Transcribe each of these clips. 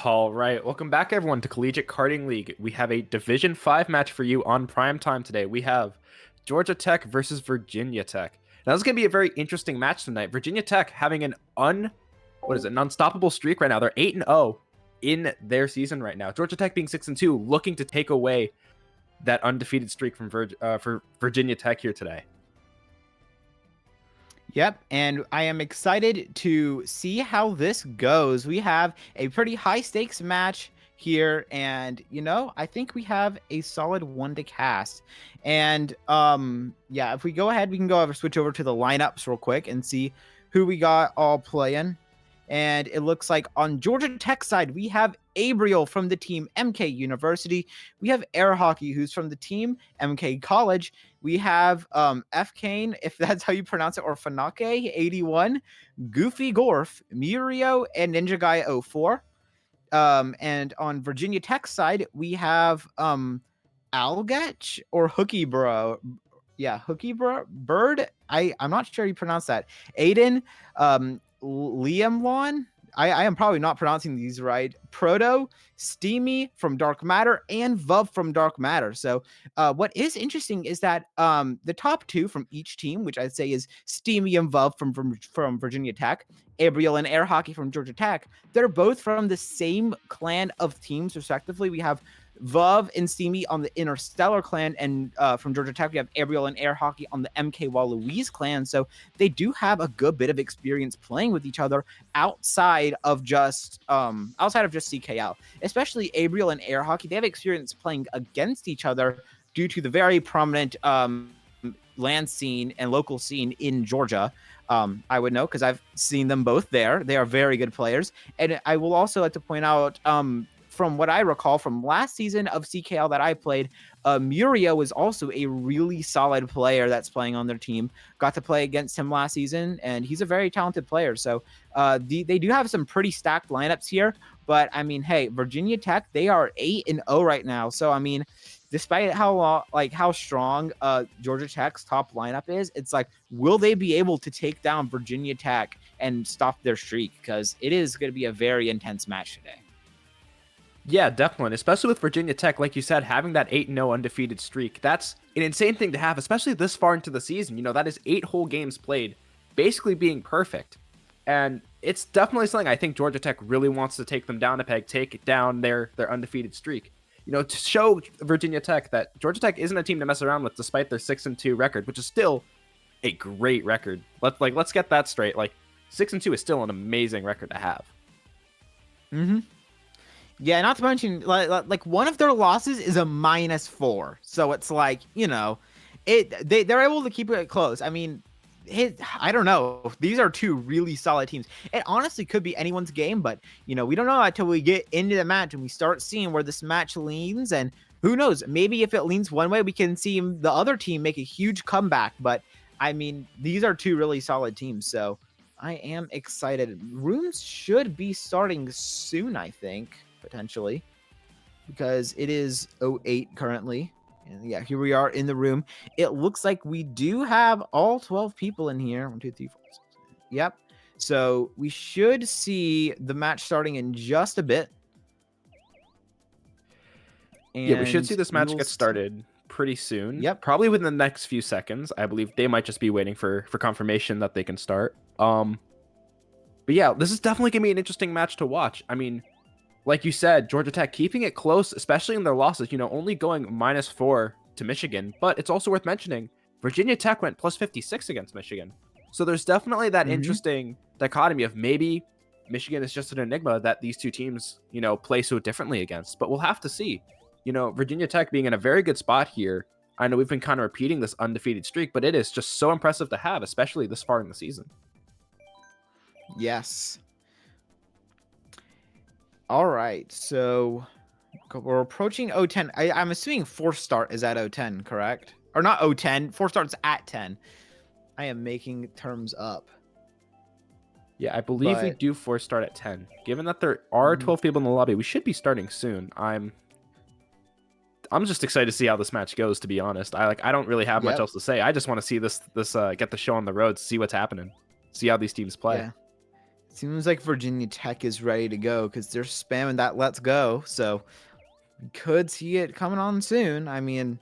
All right, welcome back everyone to Collegiate Karting League. We have a Division 5 match for you on prime time today. We have Georgia Tech versus Virginia Tech. Now this is going to be a very interesting match tonight. Virginia Tech having an unstoppable streak right now. They're 8-0 in their season right now. Georgia Tech being 6-2, looking to take away that undefeated streak from for Virginia Tech here today. Yep, and I am excited to see how this goes. We have a pretty high stakes match here, and I think we have a solid one to cast. And yeah, if we go ahead, we can switch over to the lineups real quick and see who we got all playing. And it looks like on Georgia Tech side, we have Abriel from the team MK University. We have Air Hockey, who's from the team MK College. We have F Kane, if that's how you pronounce it, or Fanake 81, Goofy Gorf, Murio, and Ninja Guy 04. And on Virginia Tech side, we have Algetch or Hooky Bro. Yeah, Hooky Bro Bird. I'm not sure you pronounce that. Aiden, Liam Lawn. I am probably not pronouncing these right. Proto, Steamy from Dark Matter, and Vuv from Dark Matter. So what is interesting is that the top two from each team, which I'd say is Steamy and Vuv from Virginia Tech, Abriel and Air Hockey from Georgia Tech, they're both from the same clan of teams, respectively. We have Vuv and Steamy on the Interstellar clan, and from Georgia Tech, we have Abriel and Air Hockey on the MK Louise clan. So they do have a good bit of experience playing with each other outside of just CKL. Especially Abriel and Air Hockey, they have experience playing against each other due to the very prominent land scene and local scene in Georgia. I would know because I've seen them both there. They are very good players, and I will also like to point out. From what I recall from last season of CKL that I played, Murio is also a really solid player that's playing on their team. Got to play against him last season, and he's a very talented player. So they do have some pretty stacked lineups here. But, I mean, hey, Virginia Tech, they are 8-0 right now. So, I mean, despite how strong Georgia Tech's top lineup is, it's like, will they be able to take down Virginia Tech and stop their streak? Because it is going to be a very intense match today. Yeah, definitely. Especially with Virginia Tech, like you said, having that 8-0 undefeated streak. That's an insane thing to have, especially this far into the season. That is 8 whole games played, basically being perfect. And it's definitely something I think Georgia Tech really wants to take them down a peg, take down their undefeated streak. To show Virginia Tech that Georgia Tech isn't a team to mess around with despite their 6-2 record, which is still a great record. Let's get that straight. 6-2 is still an amazing record to have. Mm-hmm. Yeah, not to mention, like one of their losses is a -4. So it's like, they're able to keep it close. I mean, I don't know. These are two really solid teams. It honestly could be anyone's game, but, we don't know until we get into the match and we start seeing where this match leans. And who knows, maybe if it leans one way, we can see the other team make a huge comeback. But, I mean, these are two really solid teams. So I am excited. Rooms should be starting soon, I think. Potentially, because it is 08 currently. And yeah, here we are in the room. It looks like we do have all 12 people in here. 1, 2, 3, 4, 6. Yep. So we should see the match starting in just a bit. And yeah, we should see this match get started pretty soon. Yep. Probably within the next few seconds. I believe they might just be waiting for confirmation that they can start. But yeah, this is definitely gonna be an interesting match to watch. I mean, like you said, Georgia Tech keeping it close, especially in their losses, only going -4 to Michigan. But it's also worth mentioning, Virginia Tech went +56 against Michigan. So there's definitely that interesting dichotomy of maybe Michigan is just an enigma that these two teams, play so differently against. But we'll have to see. Virginia Tech being in a very good spot here. I know we've been kind of repeating this undefeated streak, but it is just so impressive to have, especially this far in the season. Yes. All right, so we're approaching 010. I'm assuming 4 start is at 010, correct? Or not 010, 4 starts at 10. I am making terms up. Yeah, I believe we do 4 start at 10. Given that there are 12 people in the lobby, we should be starting soon. I'm just excited to see how this match goes, to be honest. I don't really have much else to say. I just want to see this get the show on the road, see what's happening, see how these teams play. Yeah. Seems like Virginia Tech is ready to go because they're spamming that "Let's go." So we could see it coming on soon. I mean,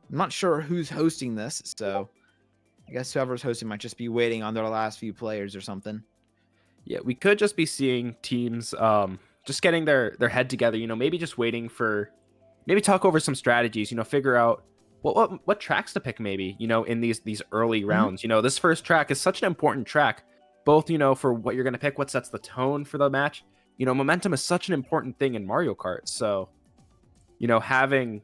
I'm not sure who's hosting this, so I guess whoever's hosting might just be waiting on their last few players or something. Yeah, we could just be seeing teams just getting their head together, maybe just waiting for maybe talk over some strategies, figure out what tracks to pick maybe, in these early Mhm. rounds. This first track is such an important track, both, for what you're going to pick, what sets the tone for the match. Momentum is such an important thing in Mario Kart. So, having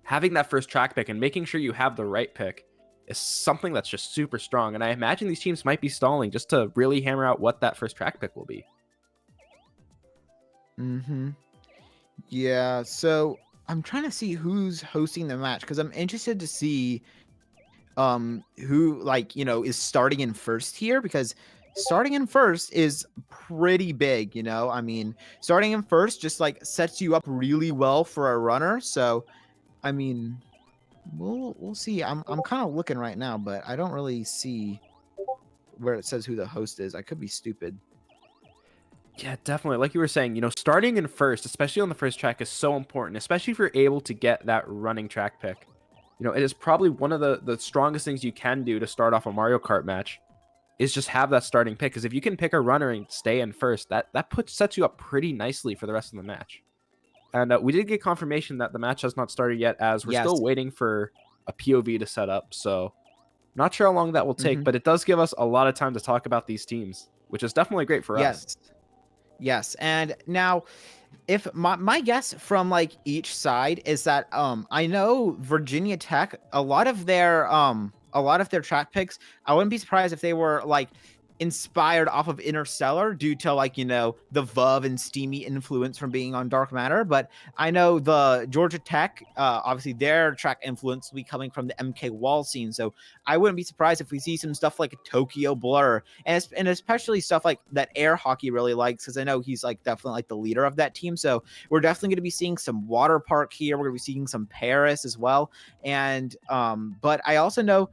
that first track pick and making sure you have the right pick is something that's just super strong. And I imagine these teams might be stalling just to really hammer out what that first track pick will be. Mhm. Yeah, so I'm trying to see who's hosting the match because I'm interested to see who is starting in first here because starting in first is pretty big, I mean, starting in first just like sets you up really well for a runner. So, I mean, we'll see. I'm kind of looking right now, but I don't really see where it says who the host is. I could be stupid. Yeah, definitely. Like you were saying, starting in first, especially on the first track, is so important, especially if you're able to get that running track pick. It is probably one of the strongest things you can do to start off a Mario Kart match is just have that starting pick. Because if you can pick a runner and stay in first, that sets you up pretty nicely for the rest of the match. And we did get confirmation that the match has not started yet, as we're Yes. still waiting for a POV to set up. So not sure how long that will take, Hmm. but it does give us a lot of time to talk about these teams, which is definitely great for us. Yes. Yes. And now if my guess from like each side is that I know Virginia Tech, a lot of their track picks, I wouldn't be surprised if they were like inspired off of Interstellar due to like, the VUV and steamy influence from being on Dark Matter. But I know the Georgia Tech, obviously their track influence will be coming from the MK Wall scene. So I wouldn't be surprised if we see some stuff like Tokyo Blur and especially stuff like that Air Hockey really likes because I know he's like definitely like the leader of that team. So we're definitely going to be seeing some Water Park here. We're going to be seeing some Paris as well. And but I also know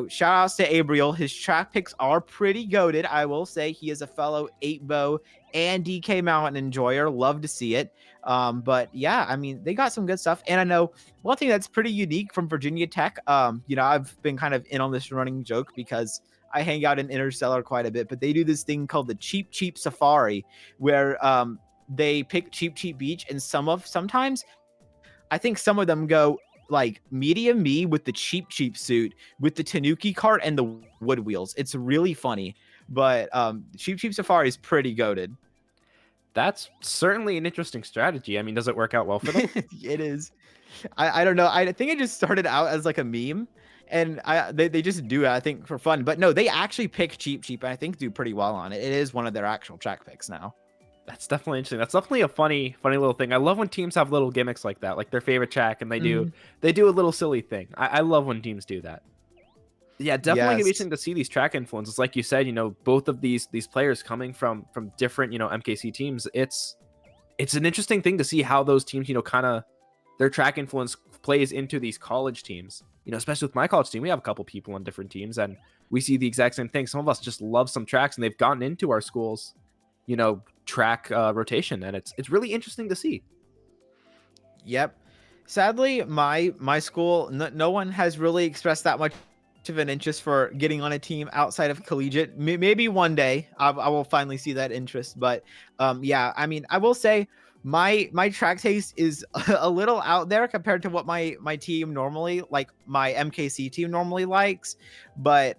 shout outs to Abriel. His track picks are pretty goaded. I will say he is a fellow 8-bow and DK Mountain enjoyer. Love to see it. But yeah, I mean, they got some good stuff. And I know one thing that's pretty unique from Virginia Tech, I've been kind of in on this running joke because I hang out in Interstellar quite a bit, but they do this thing called the Cheap Cheap Safari, where they pick Cheap Cheap Beach, and sometimes I think some of them go like medium me with the cheap suit with the Tanuki cart and the wood wheels. It's really funny, but Cheap Safari is pretty goaded. That's certainly an interesting strategy. I mean, does it work out well for them? It is. I don't know. I think it just started out as like a meme, and they just do it, I think, for fun. But no, they actually pick Cheap, and I think do pretty well on it. It is one of their actual track picks now. That's definitely interesting. That's definitely a funny little thing. I love when teams have little gimmicks like that, like their favorite track, and Mhm. they do a little silly thing. I love when teams do that. Yeah, definitely gonna be Yes. interesting to see these track influences. Like you said, both of these players coming from different, MKC teams. It's an interesting thing to see how those teams, kind of their track influence plays into these college teams. Especially with my college team, we have a couple people on different teams, and we see the exact same thing. Some of us just love some tracks, and they've gotten into our schools, track rotation, and it's really interesting to see. Yep. Sadly, my school, no one has really expressed that much of an interest for getting on a team outside of collegiate. Maybe one day I will finally see that interest. But yeah, I mean, I will say my track taste is a little out there compared to what my team normally like my MKC team normally likes. But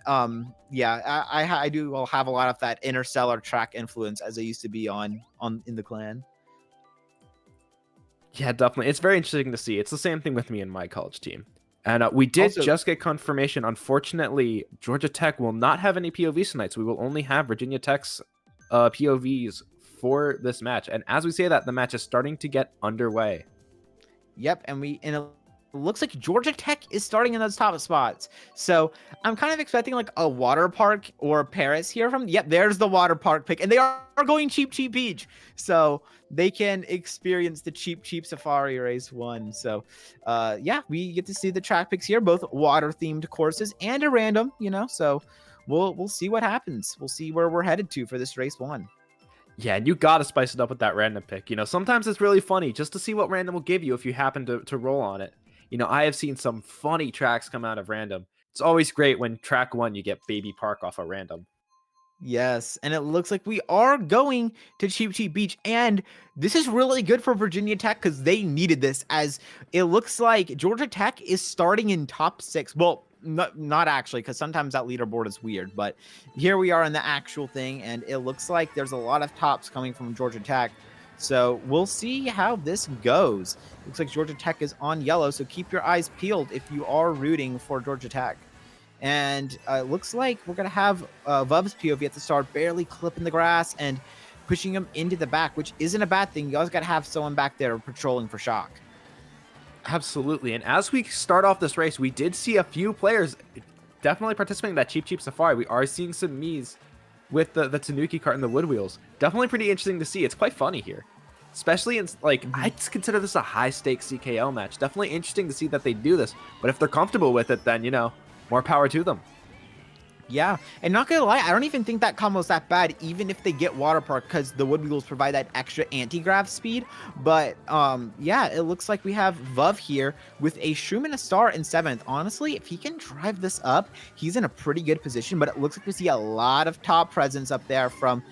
yeah, I do will have a lot of that interstellar track influence as I used to be on in the clan. Yeah, definitely. It's very interesting to see. It's the same thing with me and my college team. And we did Also, just get confirmation. Unfortunately, Georgia Tech will not have any POVs tonight, so we will only have Virginia Tech's POVs for this match. And as we say that, the match is starting to get underway. yep, and it looks like Georgia Tech is starting in those top spots. So I'm kind of expecting like a water park or Paris here from. Yep, there's the water park pick, and they are going cheap beach, so they can experience the cheap safari race one. So, yeah, we get to see the track picks here, both water themed courses and a random. So we'll see what happens. We'll see where we're headed to for this race 1. Yeah, and you gotta spice it up with that random pick. Sometimes it's really funny just to see what random will give you if you happen to roll on it. I have seen some funny tracks come out of random. It's always great when track 1 you get Baby Park off a random. Yes, and it looks like we are going to Cheap Cheap Beach, and this is really good for Virginia Tech because they needed this. As it looks like Georgia Tech is starting in top 6. Well, not actually, because sometimes that leaderboard is weird, but here we are in the actual thing, and it looks like there's a lot of tops coming from Georgia Tech. So we'll see how this goes. Looks like Georgia Tech is on yellow, so keep your eyes peeled if you are rooting for Georgia Tech. And it looks like we're going to have Vub's POV at the start, barely clipping the grass and pushing him into the back, which isn't a bad thing. You always got to have someone back there patrolling for shock. Absolutely. And as we start off this race, we did see a few players definitely participating in that Cheap Cheap Safari. We are seeing some Miis with the Tanuki cart and the wood wheels. Definitely pretty interesting to see. It's quite funny here. Especially in, like, I'd consider this a high-stakes CKL match. Definitely interesting to see that they do this. But if they're comfortable with it, then, more power to them. Yeah, and not gonna lie, I don't even think that combo's that bad, even if they get Water Park, because the Wood Wheels provide that extra anti-grav speed. But yeah, it looks like we have Vuv here with a Shroom and a Star in 7th. Honestly, if he can drive this up, he's in a pretty good position. But it looks like we see a lot of top presence up there from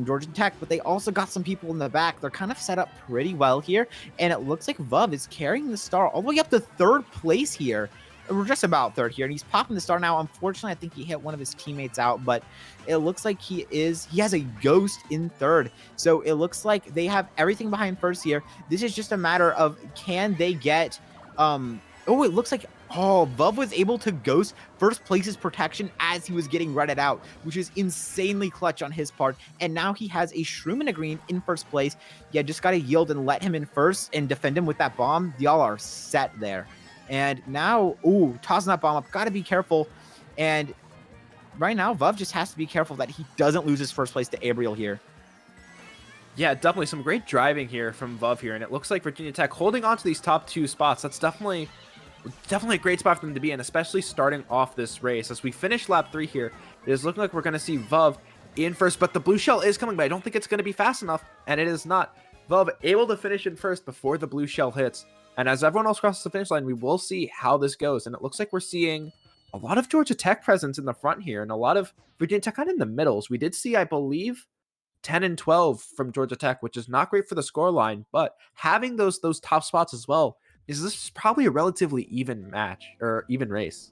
Georgia Tech, but they also got some people in the back. They're kind of set up pretty well here, and it looks like Vuv is carrying the Star all the way up to 3rd place here. We're just about 3rd here, and he's popping the Star now. Unfortunately, I think he hit one of his teammates out, but it looks like he has a Ghost in 3rd. So it looks like they have everything behind 1st here. This is just a matter of, can they get oh, it looks like Vuv was able to Ghost 1st place's protection as he was getting redded out, which is insanely clutch on his part. And now he has a Shroom and a Green in 1st place. Yeah, just got to yield and let him in 1st and defend him with that bomb. Y'all are set there. And now, tossing that bomb up. Got to be careful. And right now, Vuv just has to be careful that he doesn't lose his 1st place to Abriel here. Yeah, definitely some great driving here from Vuv here. And it looks like Virginia Tech holding on to these top 2 spots. That's definitely a great spot for them to be in, especially starting off this race. As we finish lap 3 here, it is looking like we're going to see Vuv in 1st. But the blue shell is coming, but I don't think it's going to be fast enough. And it is not. Vuv able to finish in 1st before the blue shell hits. And as everyone else crosses the finish line, we will see how this goes. And it looks like we're seeing a lot of Georgia Tech presence in the front here and a lot of Virginia Tech kind of in the middles. We did see, I believe, 10 and 12 from Georgia Tech, which is not great for the scoreline, but having those top spots as well, this is probably a relatively even match or even race.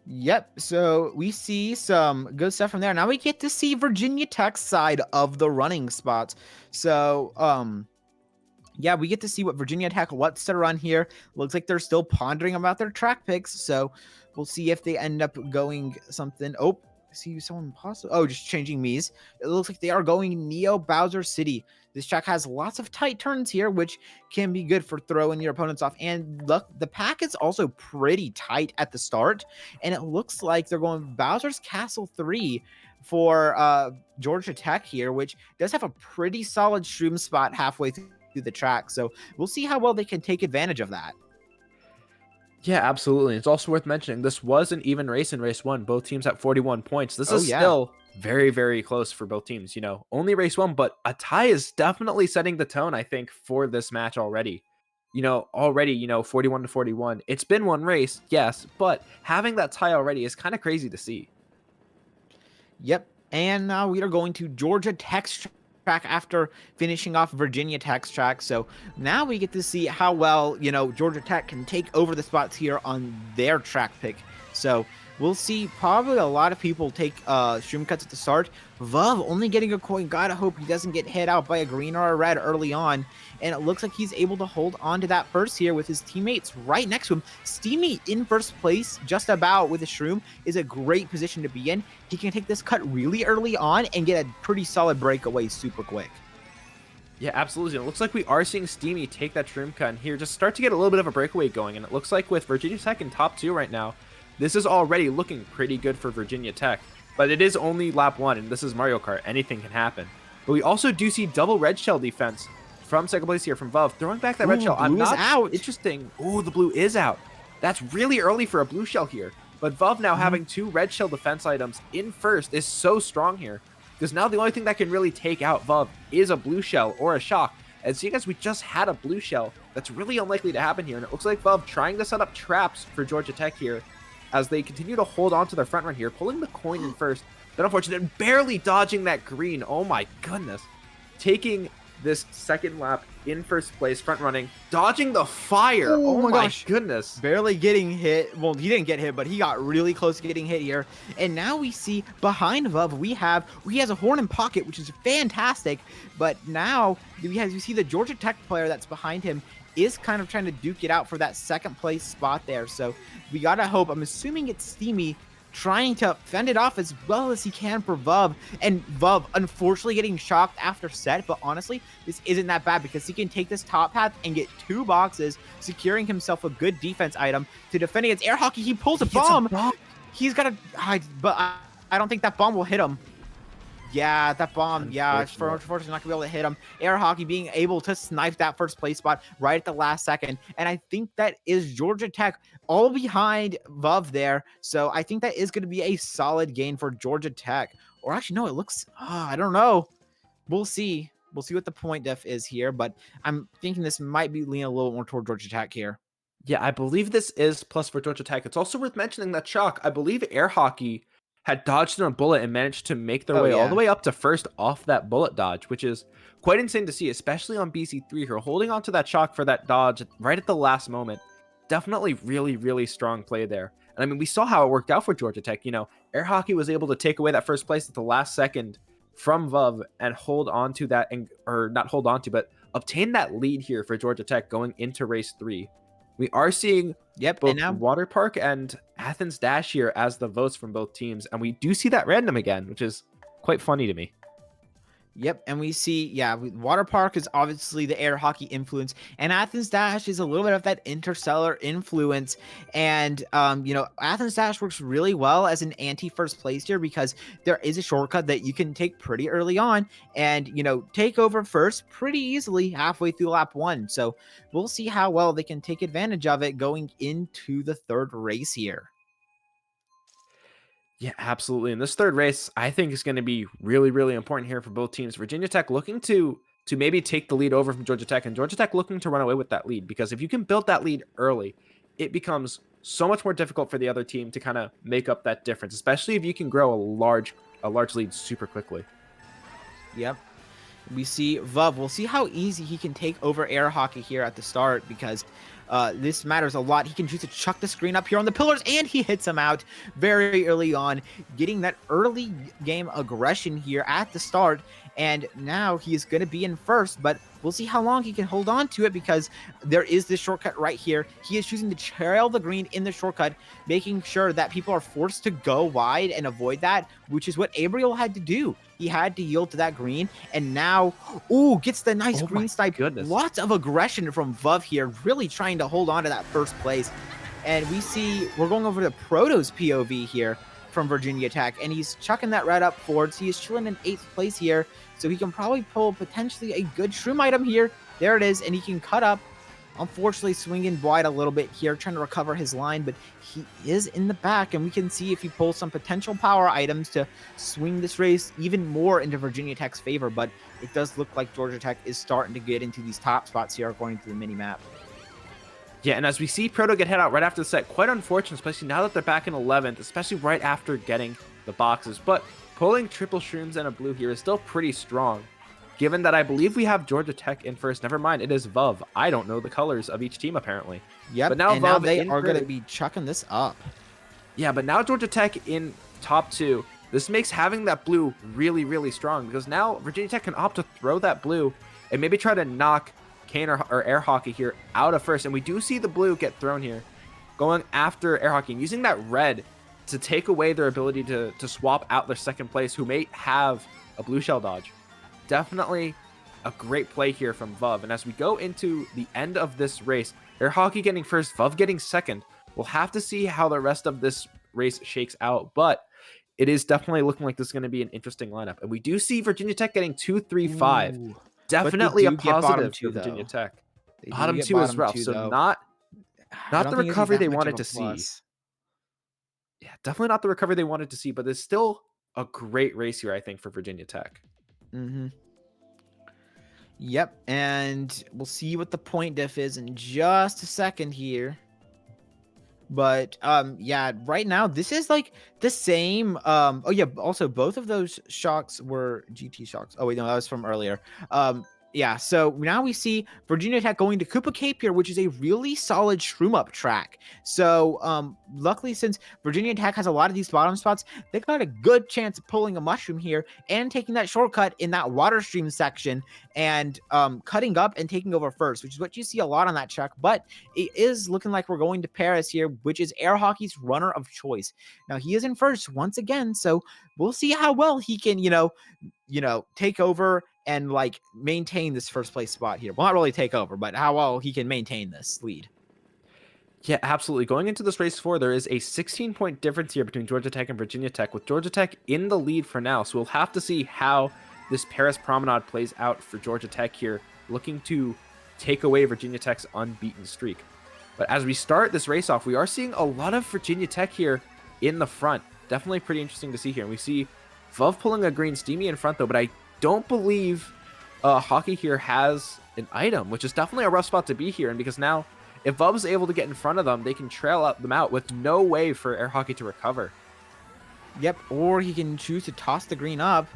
Yep, so we see some good stuff from there. Now we get to see Virginia Tech's side of the running spots. So, yeah, we get to see what Virginia Tech wants to run here. Looks like they're still pondering about their track picks, so we'll see if they end up going something. Oh, I see someone possible. Oh, just changing Miis. It looks like they are going Neo Bowser City. This track has lots of tight turns here, which can be good for throwing your opponents off. And look, the pack is also pretty tight at the start, and it looks like they're going Bowser's Castle 3 for Georgia Tech here, which does have a pretty solid Shroom spot halfway through the track. So we'll see how well they can take advantage of that. Yeah, absolutely. It's also worth mentioning this was an even race in race 1. Both teams at 41 points. This is still very, very close for both teams. Only race 1, but a tie is definitely setting the tone, I think, for this match already. 41 to 41. It's been one race, yes, but having that tie already is kind of crazy to see. Yep. And now we are going to Georgia Tech's track after finishing off Virginia Tech's track. So now we get to see how well, Georgia Tech can take over the spots here on their track pick. So we'll see probably a lot of people take Shroom cuts at the start. Vuv only getting a coin. Gotta hope he doesn't get hit out by a green or a red early on. And it looks like he's able to hold on to that 1st here with his teammates right next to him. Steamy in 1st place, just about with a Shroom, is a great position to be in. He can take this cut really early on and get a pretty solid breakaway super quick. Yeah, absolutely. It looks like we are seeing Steamy take that Shroom cut and here just start to get a little bit of a breakaway going. And it looks like with Virginia Tech in top 2 right now, this is already looking pretty good for Virginia Tech. But it is only lap 1, and this is Mario Kart. Anything can happen. But we also do see double red shell defense from 2nd place here from Vuv, throwing back that red shell. Blue is out. Interesting. Ooh, the blue is out. That's really early for a blue shell here. But Vov now Mhm. having 2 red shell defense items in first is so strong here. Because now the only thing that can really take out Vov is a blue shell or a shock. And seeing as we just had a blue shell, that's really unlikely to happen here. And it looks like Vov trying to set up traps for Georgia Tech here as they continue to hold on to their front run here, pulling the coin in first. But unfortunately, barely dodging that green. Oh my goodness. Taking this second lap in first place, front running, dodging the fire. Oh my gosh. goodness. Barely getting hit. Well, he didn't get hit, but he got really close to getting hit here. And now we see behind Vov, he has a horn in pocket, which is fantastic. But now you see the Georgia Tech player that's behind him is kind of trying to duke it out for that second place spot there. So we gotta hope. I'm assuming it's Steamy trying to fend it off as well as he can for Vov. And Vov, unfortunately, getting shocked after set. But honestly, this isn't that bad because he can take this top path and get 2 boxes, securing himself a good defense item to defend against air hockey. He pulls a bomb. He's got a... But I don't think that bomb will hit him. Yeah, that bomb. Yeah, unfortunately not gonna be able to hit him. Air hockey being able to snipe that first place spot right at the last second. And I think that is Georgia Tech all behind Vov there. So I think that is going to be a solid gain for Georgia Tech. Or actually, no, it looks, I don't know. We'll see. We'll see what the point diff is here. But I'm thinking this might be leaning a little more toward Georgia Tech here. Yeah, I believe this is plus for Georgia Tech. It's also worth mentioning that Shock, I believe air hockey had dodged in a bullet and managed to make their way all the way up to first off that bullet dodge, which is quite insane to see, especially on BC3 here, holding on to that Shock for that dodge right at the last moment. Definitely really, really strong play there. And I mean, we saw how it worked out for Georgia Tech. You know, air hockey was able to take away that first place at the last second from Vov and hold on to that, or not hold on to, but obtain that lead here for Georgia Tech going into race 3. We are seeing both Water Park and Athens Dash here as the votes from both teams. And we do see that random again, which is quite funny to me. Yep, and we see, Water Park is obviously the air hockey influence, and Athens Dash is a little bit of that interstellar influence. And, Athens Dash works really well as an anti-first place here because there is a shortcut that you can take pretty early on and, take over first pretty easily halfway through lap 1. So we'll see how well they can take advantage of it going into the third race here. Yeah, absolutely. And this third race, I think, is going to be really, really important here for both teams. Virginia Tech looking to maybe take the lead over from Georgia Tech, and Georgia Tech looking to run away with that lead. Because if you can build that lead early, it becomes so much more difficult for the other team to kind of make up that difference, especially if you can grow a large lead super quickly. Yep. We see Vov. We'll see how easy he can take over air hockey here at the start because this matters a lot. He can choose to chuck the screen up here on the pillars, and he hits him out very early on, getting that early game aggression here at the start. And now he is going to be in first, but we'll see how long he can hold on to it because there is this shortcut right here. He is choosing to trail the green in the shortcut, making sure that people are forced to go wide and avoid that, which is what Abriel had to do. He had to yield to that green, and now, gets the nice green snipe. Lots of aggression from Vov here, really trying to hold on to that first place. And we see, we're going over to Proto's POV here from Virginia Tech, and he's chucking that red up forwards. He is chilling in 8th place here, so he can probably pull potentially a good shroom item here. There it is, and he can cut up. Unfortunately, swinging wide a little bit here, trying to recover his line, but he is in the back, and we can see if he pulls some potential power items to swing this race even more into Virginia Tech's favor, but it does look like Georgia Tech is starting to get into these top spots here according to the mini-map. Yeah, and as we see Proto get hit out right after the set, quite unfortunate, especially now that they're back in 11th, especially right after getting the boxes. But pulling triple shrooms and a blue here is still pretty strong, given that I believe we have Georgia Tech in first. Never mind, it is Vov. I don't know the colors of each team, apparently. Yep, but now they are going to be chucking this up. Yeah, but now Georgia Tech in top 2. This makes having that blue really, really strong, because now Virginia Tech can opt to throw that blue and maybe try to knock Kane or air hockey here out of first. And we do see the blue get thrown here, going after air hockey and using that red to take away their ability to swap out their second place, who may have a blue shell dodge. Definitely a great play here from Vov. And as we go into the end of this race, air hockey getting first, Vov getting second. We'll have to see how the rest of this race shakes out, but it is definitely looking like this is going to be an interesting lineup. And we do see Virginia Tech getting 2, 3, 5. Ooh. Definitely a positive for Virginia Tech. Bottom 2 as well. So not the recovery they wanted to see. Yeah, definitely not the recovery they wanted to see, but it's still a great race here, I think, for Virginia Tech. Hmm. Yep, and we'll see what the point diff is in just a second here. But yeah, right now this is like the same. Oh yeah, also both of those shocks were GT shocks. Oh wait, no, that was from earlier. Yeah, so now we see Virginia Tech going to Koopa Cape here, which is a really solid shroom up track. So luckily, since Virginia Tech has a lot of these bottom spots, they got a good chance of pulling a mushroom here and taking that shortcut in that water stream section and cutting up and taking over first, which is what you see a lot on that track. But it is looking like we're going to Paris here, which is air hockey's runner of choice. Now he is in first once again, so we'll see how well he can, take over and like maintain this first place spot here. Well, not really take over, but how well he can maintain this lead. Yeah, absolutely. Going into this race 4, there is a 16-point difference here between Georgia Tech and Virginia Tech, with Georgia Tech in the lead for now. So we'll have to see how this Paris Promenade plays out for Georgia Tech here, looking to take away Virginia Tech's unbeaten streak. But as we start this race off, we are seeing a lot of Virginia Tech here in the front. Definitely pretty interesting to see here. And we see Vov pulling a green Steamy in front, though, but I don't believe Hockey here has an item, which is definitely a rough spot to be here. And because now, if Vov is able to get in front of them, they can trail them out with no way for Air Hockey to recover. Yep, or he can choose to toss the green up,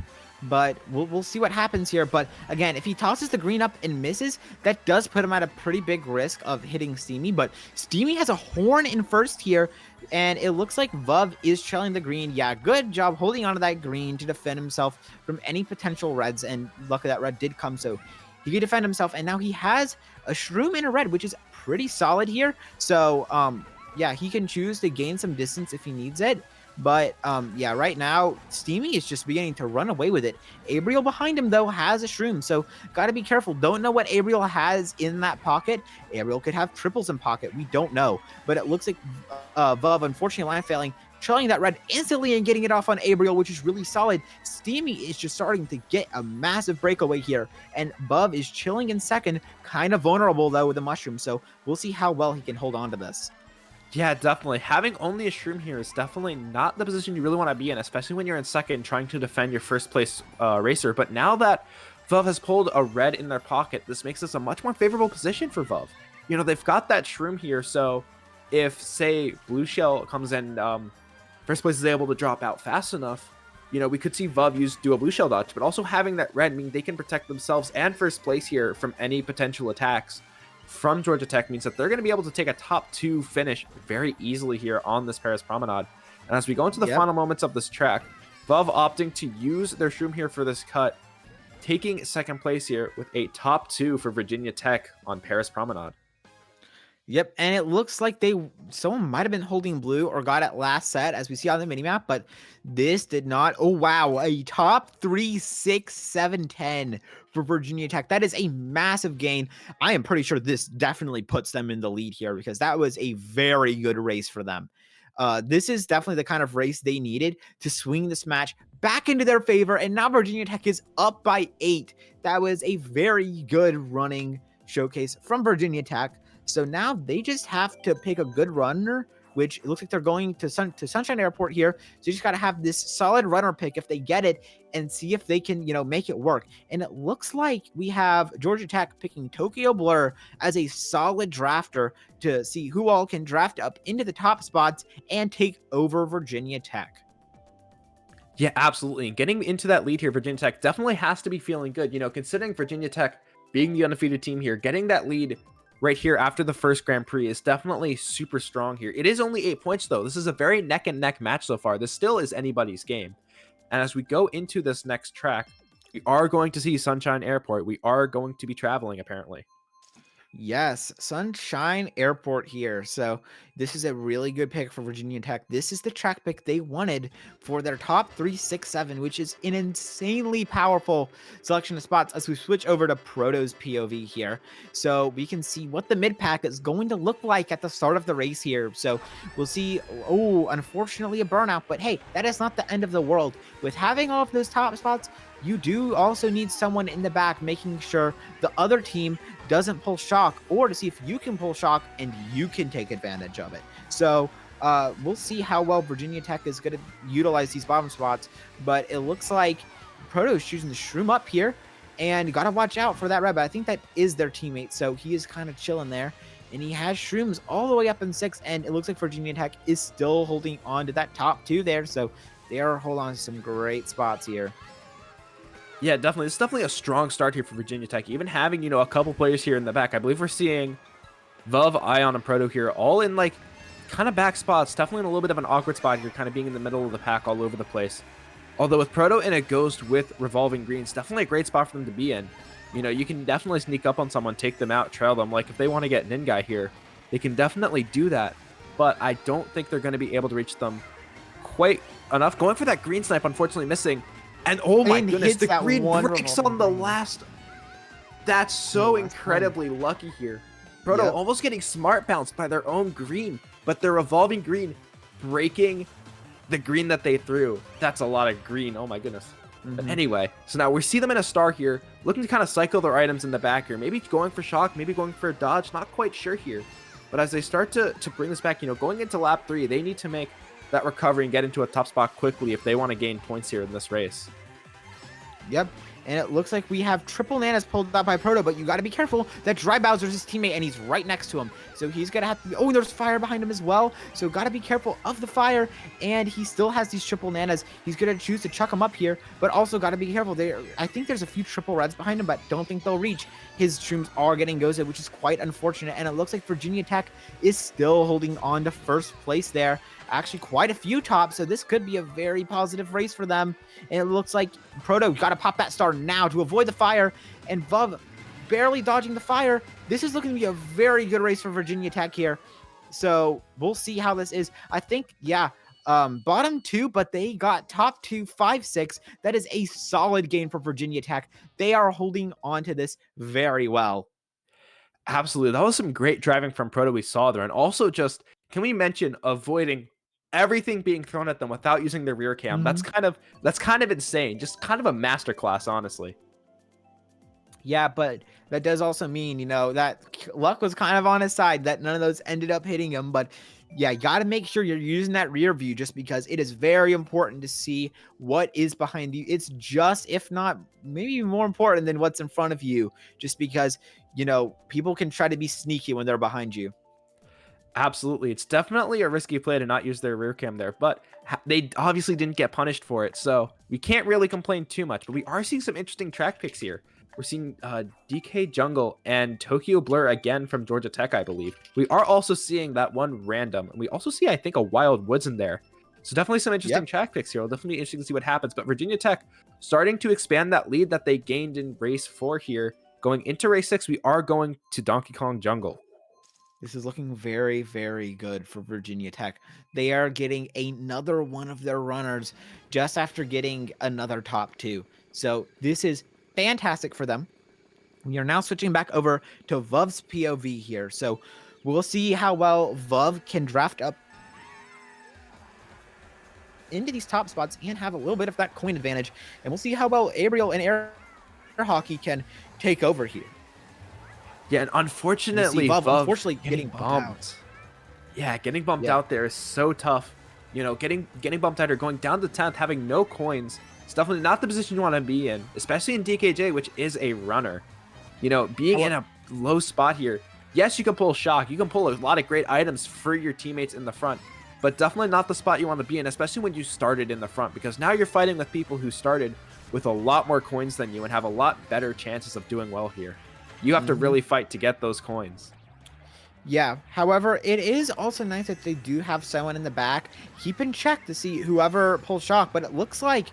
but we'll see what happens here. But again, if he tosses the green up and misses, that does put him at a pretty big risk of hitting Steamy. But Steamy has a horn in first here, and it looks like Vov is trailing the green. Yeah, good job holding onto that green to defend himself from any potential reds, and luckily that red did come, so he could defend himself. And now he has a shroom and a red, which is pretty solid here. So yeah, he can choose to gain some distance if he needs it. But yeah, right now, Steamy is just beginning to run away with it. Abriel behind him, though, has a shroom, so got to be careful. Don't know what Abriel has in that pocket. Abriel could have triples in pocket. We don't know. But it looks like Vov, unfortunately, line failing, trailing that red instantly and getting it off on Abriel, which is really solid. Steamy is just starting to get a massive breakaway here, and Vov is chilling in second, kind of vulnerable, though, with the mushroom, so we'll see how well he can hold on to this. Yeah, definitely. Having only a shroom here is definitely not the position you really want to be in, especially when you're in second trying to defend your first place racer. But now that Vov has pulled a red in their pocket, this makes this a much more favorable position for Vov. You know, they've got that shroom here, so if, say, Blue Shell comes in, first place is able to drop out fast enough, you know, we could see Vov do a Blue Shell dodge, but also having that red means they can protect themselves and first place here from any potential attacks from Georgia Tech, means that they're going to be able to take a top 2 finish very easily here on this Paris Promenade. And as we go into the final moments of this track, Vov opting to use their shroom here for this cut, taking second place here with a top 2 for Virginia Tech on Paris Promenade. Yep, and it looks like someone might have been holding blue or got it last set, as we see on the minimap, but this did not. Oh, wow, a top 3, 6, 7, 10 for Virginia Tech. That is a massive gain. I am pretty sure this definitely puts them in the lead here, because that was a very good race for them. This is definitely the kind of race they needed to swing this match back into their favor, and now Virginia Tech is up by 8. That was a very good running showcase from Virginia Tech. So now they just have to pick a good runner, which it looks like they're going to Sunshine Airport here. So you just got to have this solid runner pick if they get it, and see if they can, make it work. And it looks like we have Georgia Tech picking Tokyo Blur as a solid drafter to see who all can draft up into the top spots and take over Virginia Tech. Yeah, absolutely. And getting into that lead here, Virginia Tech definitely has to be feeling good. You know, considering Virginia Tech being the undefeated team here, getting that lead right here after the first Grand Prix is definitely super strong here. It is only 8 points, though. This is a very neck and neck match so far. This still is anybody's game. And as we go into this next track, we are going to see Sunshine Airport. We are going to be traveling, apparently. Yes, Sunshine Airport here. So this is a really good pick for Virginia Tech. This is the track pick they wanted for their top 3, 6, 7, which is an insanely powerful selection of spots as we switch over to Proto's POV here. So we can see what the mid pack is going to look like at the start of the race here. So we'll see, unfortunately a burnout, but hey, that is not the end of the world. With having all of those top spots, you do also need someone in the back making sure the other team doesn't pull shock, or to see if you can pull shock and you can take advantage of it. So We'll see how well Virginia Tech is going to utilize these bottom spots, but it looks like Proto is choosing the Shroom up here, and got to watch out for that red, but I think that is their teammate, so he is kind of chilling there. And he has Shrooms all the way up in 6, and it looks like Virginia Tech is still holding on to that top 2 there, so they are holding on to some great spots here. Yeah, definitely. It's definitely a strong start here for Virginia Tech. Even having, a couple players here in the back. I believe we're seeing Vuv, Ion, and Proto here all in, like, kind of back spots. Definitely in a little bit of an awkward spot here, kind of being in the middle of the pack all over the place. Although with Proto in a Ghost with Revolving Greens, definitely a great spot for them to be in. You can definitely sneak up on someone, take them out, trail them. Like, if they want to get Ningai here, they can definitely do that. But I don't think they're going to be able to reach them quite enough. Going for that green snipe, unfortunately missing. And oh my goodness, the green breaks on the last. That's so incredibly lucky here. Proto almost getting smart bounced by their own green, but their Revolving Green breaking the green that they threw. That's a lot of green. Oh my goodness. But anyway, so now we see them in a star here, looking to kind of cycle their items in the back here. Maybe going for shock, maybe going for a dodge, not quite sure here. But as they start to bring this back, going into lap 3, they need to make that recovery and get into a top spot quickly if they want to gain points here in this race. Yep. And it looks like we have triple nanas pulled out by Proto, but you got to be careful that Dry Bowser's his teammate, and he's right next to him. So he's going to have to be... Oh, there's fire behind him as well. So got to be careful of the fire, and he still has these triple nanas. He's going to choose to chuck them up here, but also got to be careful. I think there's a few triple reds behind him, but don't think they'll reach. His Shrooms are getting ghosted, which is quite unfortunate, and it looks like Virginia Tech is still holding on to first place there. Actually, quite a few tops, so this could be a very positive race for them. And it looks like Proto got to pop that star now to avoid the fire, and Vuv barely dodging the fire. This is looking to be a very good race for Virginia Tech here. So we'll see how this is. I think, bottom 2, but they got top 2, 5, 6. That is a solid gain for Virginia Tech. They are holding on to this very well. Absolutely. That was some great driving from Proto we saw there. And also just, can we mention avoiding everything being thrown at them without using their rear cam? That's kind of insane. Just kind of a masterclass, honestly. Yeah, but that does also mean, that luck was kind of on his side, that none of those ended up hitting him. But yeah, you got to make sure you're using that rear view, just because it is very important to see what is behind you. It's just, if not maybe more important than what's in front of you, just because, people can try to be sneaky when they're behind you. Absolutely. It's definitely a risky play to not use their rear cam there, but they obviously didn't get punished for it, so we can't really complain too much. But we are seeing some interesting track picks here. We're seeing DK Jungle and Tokyo Blur again from Georgia Tech, I believe. We are also seeing that one random, and we also see, I think, a Wild Woods in there. So definitely some interesting track picks here. It'll definitely be interesting to see what happens. But Virginia Tech starting to expand that lead that they gained in race 4 here. Going into race 6, we are going to Donkey Kong Jungle. This is looking very, very good for Virginia Tech. They are getting another one of their runners just after getting another top 2. So this is fantastic for them. We are now switching back over to Vuv's POV here. So we'll see how well Vuv can draft up into these top spots and have a little bit of that coin advantage. And we'll see how well Abriel and Air Hockey can take over here. Yeah, and unfortunately, Vuv getting bumped. Yeah, getting bumped out there is so tough. Getting bumped out or going down to 10th, having no coins, it's definitely not the position you want to be in, especially in DKJ, which is a runner. Being in a low spot here, yes, you can pull shock. You can pull a lot of great items for your teammates in the front, but definitely not the spot you want to be in, especially when you started in the front, because now you're fighting with people who started with a lot more coins than you and have a lot better chances of doing well here. You have to really fight to get those coins. Yeah, however, it is also nice that they do have someone in the back keep in check to see whoever pulls shock, but it looks like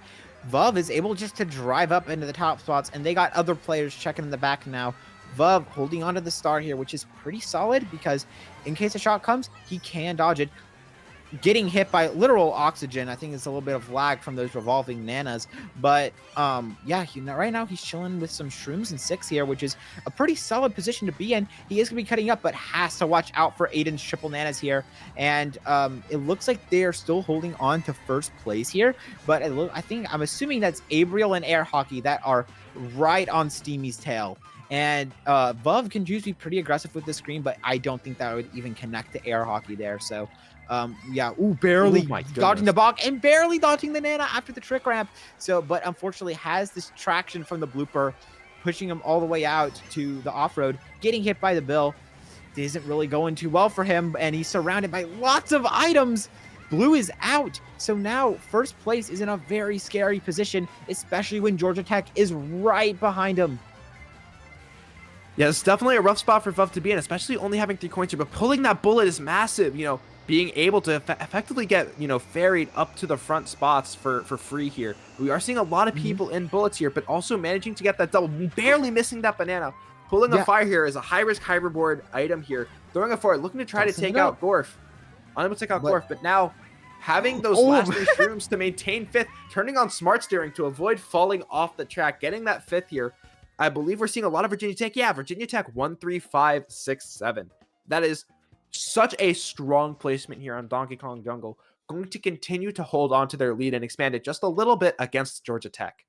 Vuv is able just to drive up into the top spots, and they got other players checking in the back now. Vuv holding onto the star here, which is pretty solid, because in case a shot comes, he can dodge it. Getting hit by literal oxygen, I think it's a little bit of lag from those revolving nanas, but right now he's chilling with some shrooms in 6 here, which is a pretty solid position to be in. He is gonna be cutting up, but has to watch out for Aiden's triple nanas here, and it looks like they are still holding on to first place here, but I'm assuming that's Abriel and Air Hockey that are right on Steamy's tail. And Vuv can usually be pretty aggressive with the screen, but I don't think that would even connect to Air Hockey there. So Yeah, barely Oh my dodging the goodness. block and barely dodging the Nana after the trick ramp. So, but unfortunately has this traction from the blooper, pushing him all the way out to the off-road, getting hit by the Bill. Isn't really going too well for him, and he's surrounded by lots of items. Blue is out, so now first place is in a very scary position, especially when Georgia Tech is right behind him. Yeah, it's definitely a rough spot for Vuv to be in, especially only having 3 coins here. But pulling that bullet is massive. Being able to effectively get ferried up to the front spots for free here. We are seeing a lot of people in bullets here, but also managing to get that double, barely missing that banana. Pulling a Yeah, fire here is a high risk, high reward item here. Throwing it forward, looking to try to tossing take it up. out Gorf. Unable to take out But Gorf, but now having those oh, last 3 shrooms to maintain fifth, turning on smart steering to avoid falling off the track, getting that fifth here. I believe we're seeing a lot of Virginia Tech. Yeah, Virginia Tech 1, 3, 5, 6, 7. That is such a strong placement here on Donkey Kong Jungle. Going to continue to hold on to their lead and expand it just a little bit against Georgia Tech.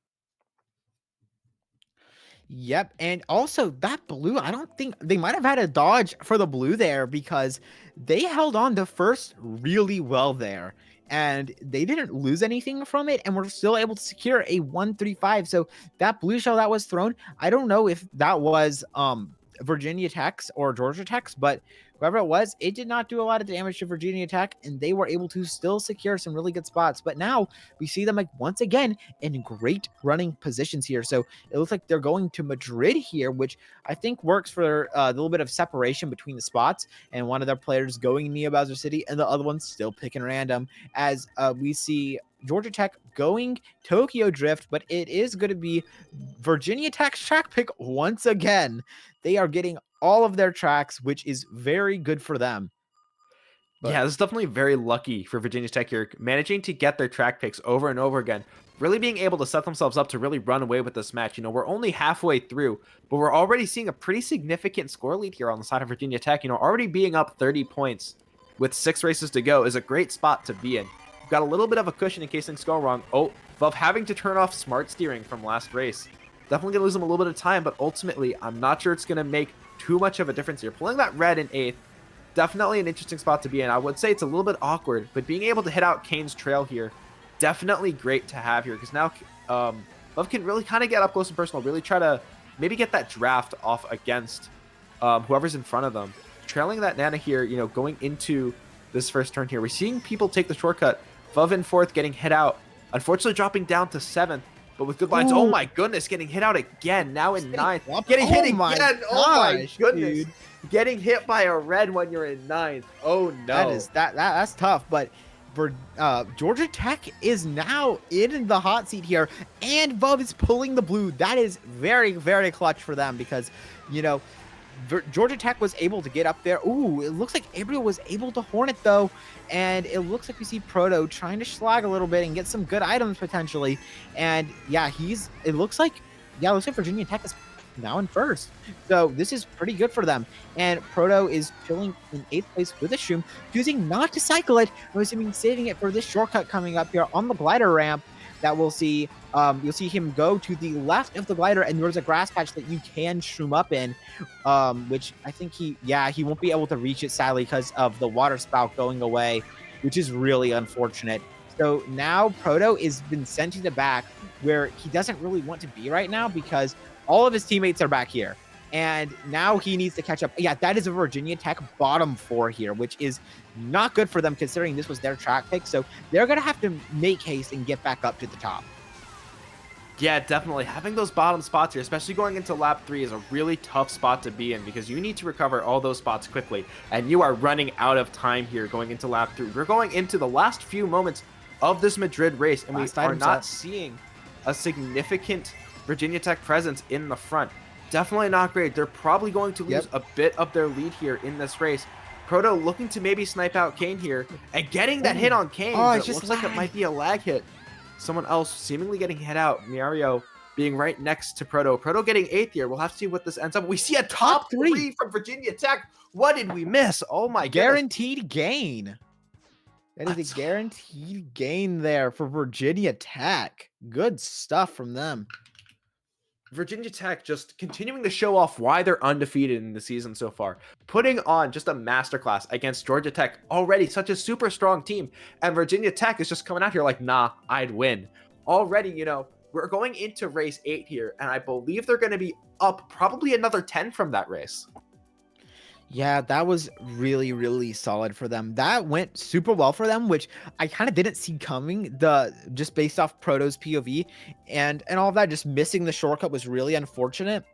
yep, and also that blue, I don't think they might have had a dodge for the blue there because they held on to first really well there. And they didn't lose anything from it, and were still able to secure a 1-3-5. So that blue shell that was thrown, I don't know if that was Virginia Tech's or Georgia Tech's, but whoever it was, it did not do a lot of damage to Virginia Tech, and they were able to still secure some really good spots. But now we see them like once again in great running positions here. So it looks like they're going to Madrid here, which I think works for a little bit of separation between the spots, and one of their players going Neo Bowser City and the other one still picking random, as we see Georgia Tech going Tokyo Drift, but it is going to be Virginia Tech's track pick once again. They are getting all of their tracks, which is very good for them. But Yeah, this is definitely very lucky for Virginia Tech here, managing to get their track picks over and over again, really being able to set themselves up to really run away with this match. We're only halfway through, but we're already seeing a pretty significant score lead here on the side of Virginia Tech. Already being up 30 points with 6 races to go is a great spot to be in. We've got a little bit of a cushion in case things go wrong. Oh, Vuv having to turn off smart steering from last race. Definitely going to lose him a little bit of time, but ultimately, I'm not sure it's going to make too much of a difference here. Pulling that red in 8th, definitely an interesting spot to be in. I would say it's a little bit awkward, but being able to hit out Kane's trail here, definitely great to have here, because now Love can really kind of get up close and personal, really try to maybe get that draft off against whoever's in front of them. Trailing that Nana here, going into this first turn here. We're seeing people take the shortcut. Vuv in 4th, getting hit out. Unfortunately, dropping down to 7th, but with good lines. Ooh. Oh my goodness, getting hit out again. Now in 9th. Getting hit again. Oh my goodness. Dude. Getting hit by a red when you're in 9th. Oh no. That's tough, but for Georgia Tech is now in the hot seat here, and Vuv is pulling the blue. That is very, very clutch for them because, Georgia Tech was able to get up there. Ooh, it looks like Abriel was able to horn it though, and it looks like we see Proto trying to schlag a little bit and get some good items potentially. And yeah, it looks like Virginia Tech is now in 1st. So this is pretty good for them. And Proto is chilling in 8th place with a shroom, choosing not to cycle it. I'm assuming saving it for this shortcut coming up here on the glider ramp that we'll see. You'll see him go to the left of the glider, and there's a grass patch that you can shroom up in, which I think he won't be able to reach it sadly because of the water spout going away, which is really unfortunate. So now Proto has been sent to the back where he doesn't really want to be right now because all of his teammates are back here. And now he needs to catch up. Yeah, that is a Virginia Tech bottom 4 here, which is not good for them considering this was their track pick. So they're going to have to make haste and get back up to the top. Yeah, definitely. Having those bottom spots here, especially going into lap 3, is a really tough spot to be in because you need to recover all those spots quickly. And you are running out of time here going into lap 3. We're going into the last few moments of this Madrid race, and we are not seeing a significant Virginia Tech presence in the front. Definitely not great. They're probably going to lose a bit of their lead here in this race. Proto looking to maybe snipe out Kane here and getting that hit on Kane. Oh, it looks like it might be a lag hit. Someone else seemingly getting hit out. Miario being right next to Proto. Proto getting 8th here. We'll have to see what this ends up. We see a top 3 from Virginia Tech. What did we miss? Oh my goodness. Guaranteed gain. That is a guaranteed gain there for Virginia Tech. Good stuff from them. Virginia Tech just continuing to show off why they're undefeated in the season so far, putting on just a masterclass against Georgia Tech, already such a super strong team. And Virginia Tech is just coming out here like, nah, I'd win. Already, we're going into race 8 here, and I believe they're going to be up probably another 10 from that race. Yeah, that was really, really solid for them. That went super well for them, which I kind of didn't see coming. Just based off Proto's POV and all of that, just missing the shortcut was really unfortunate.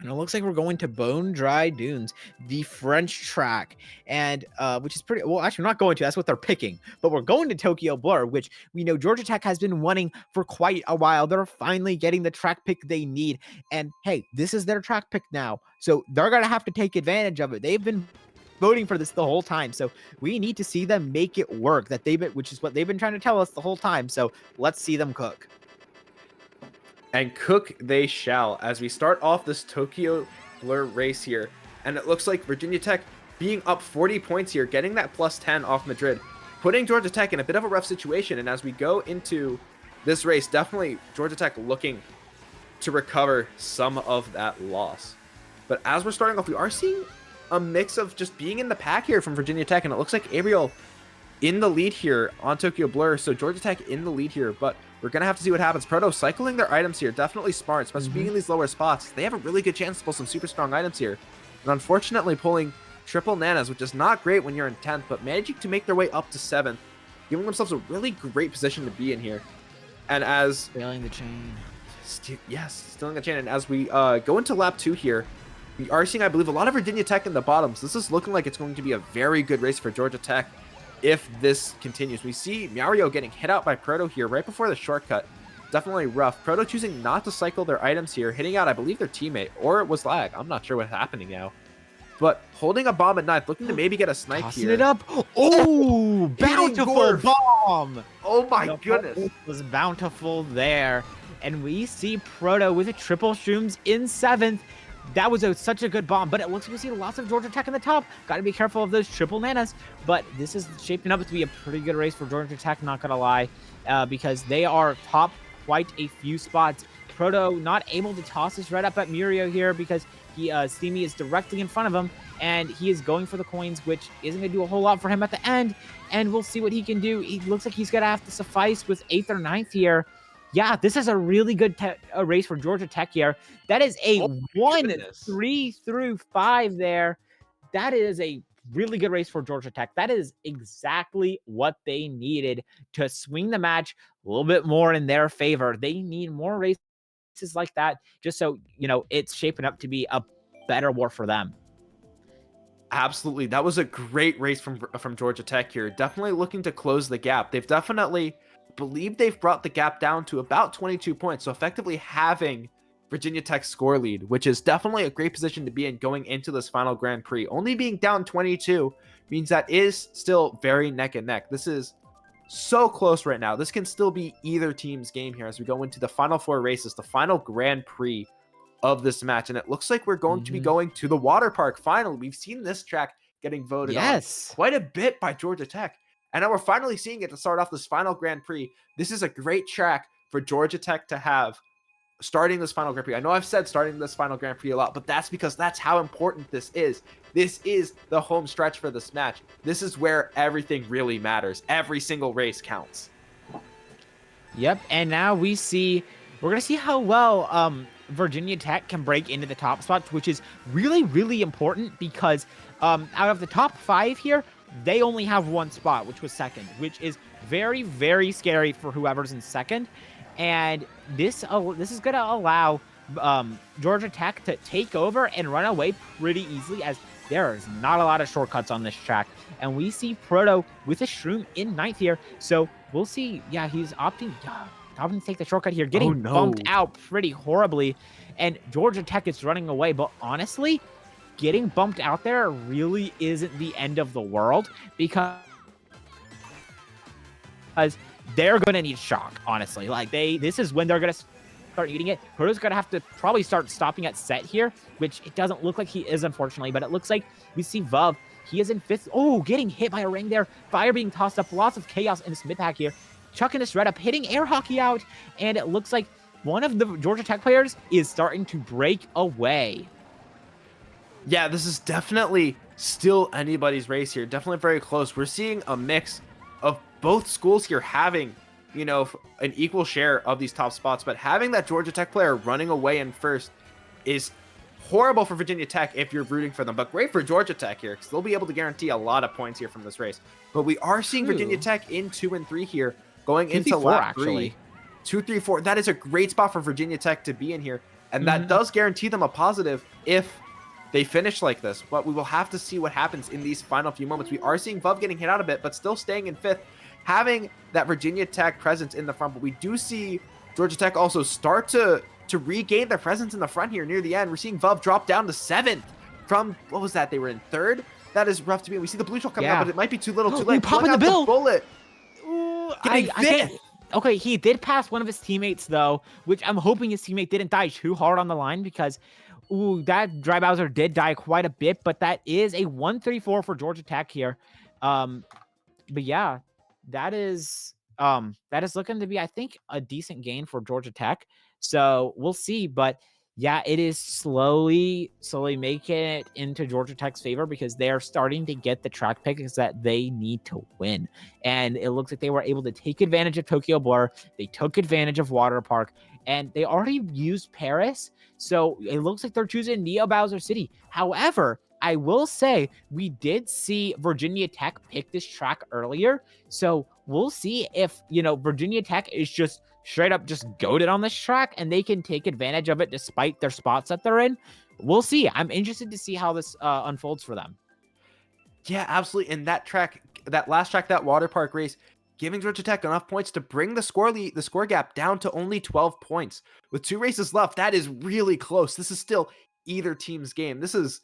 And it looks like we're going to Bone Dry Dunes, the French track, and which is pretty well. Actually, we're not going to. That's what they're picking. But we're going to Tokyo Blur, which we know Georgia Tech has been wanting for quite a while. They're finally getting the track pick they need, and hey, this is their track pick now, so they're gonna have to take advantage of it. They've been voting for this the whole time, so we need to see them make it work. Which is what they've been trying to tell us the whole time. So let's see them cook. And cook they shall as we start off this Tokyo Blur race here. And it looks like Virginia Tech being up 40 points here, getting that plus 10 off Madrid, putting Georgia Tech in a bit of a rough situation. And as we go into this race, definitely Georgia Tech looking to recover some of that loss. But as we're starting off, we are seeing a mix of just being in the pack here from Virginia Tech. And it looks like Ariel in the lead here on Tokyo Blur. So Georgia Tech in the lead here, but we're going to have to see what happens. Proto cycling their items here, definitely smart, especially being in these lower spots. They have a really good chance to pull some super strong items here. And unfortunately pulling triple nanas, which is not great when you're in 10th, but managing to make their way up to 7th, giving themselves a really great position to be in here. And as... Stealing the chain. Yes, stealing the chain. And as we go into lap 2 here, we are seeing, I believe, a lot of Virginia Tech in the bottoms. This is looking like it's going to be a very good race for Georgia Tech if this continues. We see Mario getting hit out by Proto here right before the shortcut. Definitely rough. Proto choosing not to cycle their items here, hitting out, I believe, their teammate, or it was lag. I'm not sure what's happening now. But holding a bomb at 9th, looking to maybe get a snipe Tossing here. it up. Oh, bountiful bomb. Oh my goodness. It was bountiful there. And we see Proto with a triple shrooms in 7th. That was such a good bomb, but it looks like we see lots of Georgia Tech in the top. Got to be careful of those triple nanas, but this is shaping up to be a pretty good race for Georgia Tech, not going to lie, because they are top quite a few spots. Proto not able to toss his red up at Murio here because Steamy is directly in front of him, and he is going for the coins, which isn't going to do a whole lot for him at the end, and we'll see what he can do. He looks like he's going to have to suffice with 8th or 9th here. Yeah, this is a really good race for Georgia Tech here. That is a 1-3 through 5 there. That is a really good race for Georgia Tech. That is exactly what they needed to swing the match a little bit more in their favor. They need more races like that just so, it's shaping up to be a better war for them. Absolutely. That was a great race from Georgia Tech here. Definitely looking to close the gap. They've definitely... believe they've brought the gap down to about 22 points, so effectively having Virginia Tech's score lead, which is definitely a great position to be in going into this final Grand Prix. Only being down 22 means that is still very neck and neck. This is so close right now. This can still be either team's game here as we go into the final 4 races, the final Grand Prix of this match. And it looks like we're going to be going to the water park. Finally, we've seen this track getting voted on quite a bit by Georgia Tech. And now we're finally seeing it to start off this final Grand Prix. This is a great track for Georgia Tech to have starting this final Grand Prix. I know I've said starting this final Grand Prix a lot, but that's because that's how important this is. This is the home stretch for this match. This is where everything really matters. Every single race counts. Yep, and now we're going to see how well Virginia Tech can break into the top spots, which is really, really important because out of the top 5 here, they only have 1 spot, which was 2nd, which is very, very scary for whoever's in 2nd. And this is going to allow Georgia Tech to take over and run away pretty easily, as there is not a lot of shortcuts on this track. And we see Proto with a shroom in 9th here. So we'll see. Yeah, he's opting to take the shortcut here, getting bumped out pretty horribly. And Georgia Tech is running away. But honestly, getting bumped out there really isn't the end of the world because they're going to need shock, honestly. Like, this is when they're going to start eating it. Proto's going to have to probably start stopping at set here, which it doesn't look like he is, unfortunately, but it looks like we see Vuv. He is in 5th. Oh, getting hit by a ring there. Fire being tossed up. Lots of chaos in this mid pack here. Chucking this red up, hitting air hockey out, and it looks like one of the Georgia Tech players is starting to break away. Yeah, this is definitely still anybody's race here. Definitely very close. We're seeing a mix of both schools here having, an equal share of these top spots, but having that Georgia Tech player running away in first is horrible for Virginia Tech if you're rooting for them, but great for Georgia Tech here because they'll be able to guarantee a lot of points here from this race. But we are seeing Virginia Tech in 2 and 3 here going into lap 3. 2, 3, 4. That is a great spot for Virginia Tech to be in here, and that does guarantee them a positive if they finish like this. But we will have to see what happens in these final few moments. We are seeing Vuv getting hit out a bit, but still staying in 5th, having that Virginia Tech presence in the front. But we do see Georgia Tech also start to regain their presence in the front here near the end. We're seeing Vuv drop down to 7th from, what was that? They were in 3rd. That is rough to be. We see the blue shell coming out, but it might be too little, too late. Popping the bill. Bullet. Ooh, I think, okay, he did pass one of his teammates though, which I'm hoping his teammate didn't die too hard on the line because, that Dry Bowser did die quite a bit, but that is a 1-3-4 for Georgia Tech here. But yeah, that is looking to be, I think, a decent gain for Georgia Tech. So we'll see, but yeah, it is slowly making it into Georgia Tech's favor because they are starting to get the track picks that they need to win. And it looks like they were able to take advantage of Tokyo Blur. They took advantage of Water Park, and they already used Paris. So it looks like they're choosing Neo Bowser City. However, I will say we did see Virginia Tech pick this track earlier. So we'll see if, Virginia Tech is just straight up just goated on this track and they can take advantage of it despite their spots that they're in. We'll see. I'm interested to see how this unfolds for them. Yeah, absolutely. And that track, that last track, that Water Park race, giving Georgia Tech enough points to bring the score gap down to only 12 points. With 2 races left, that is really close. This is still either team's game. This is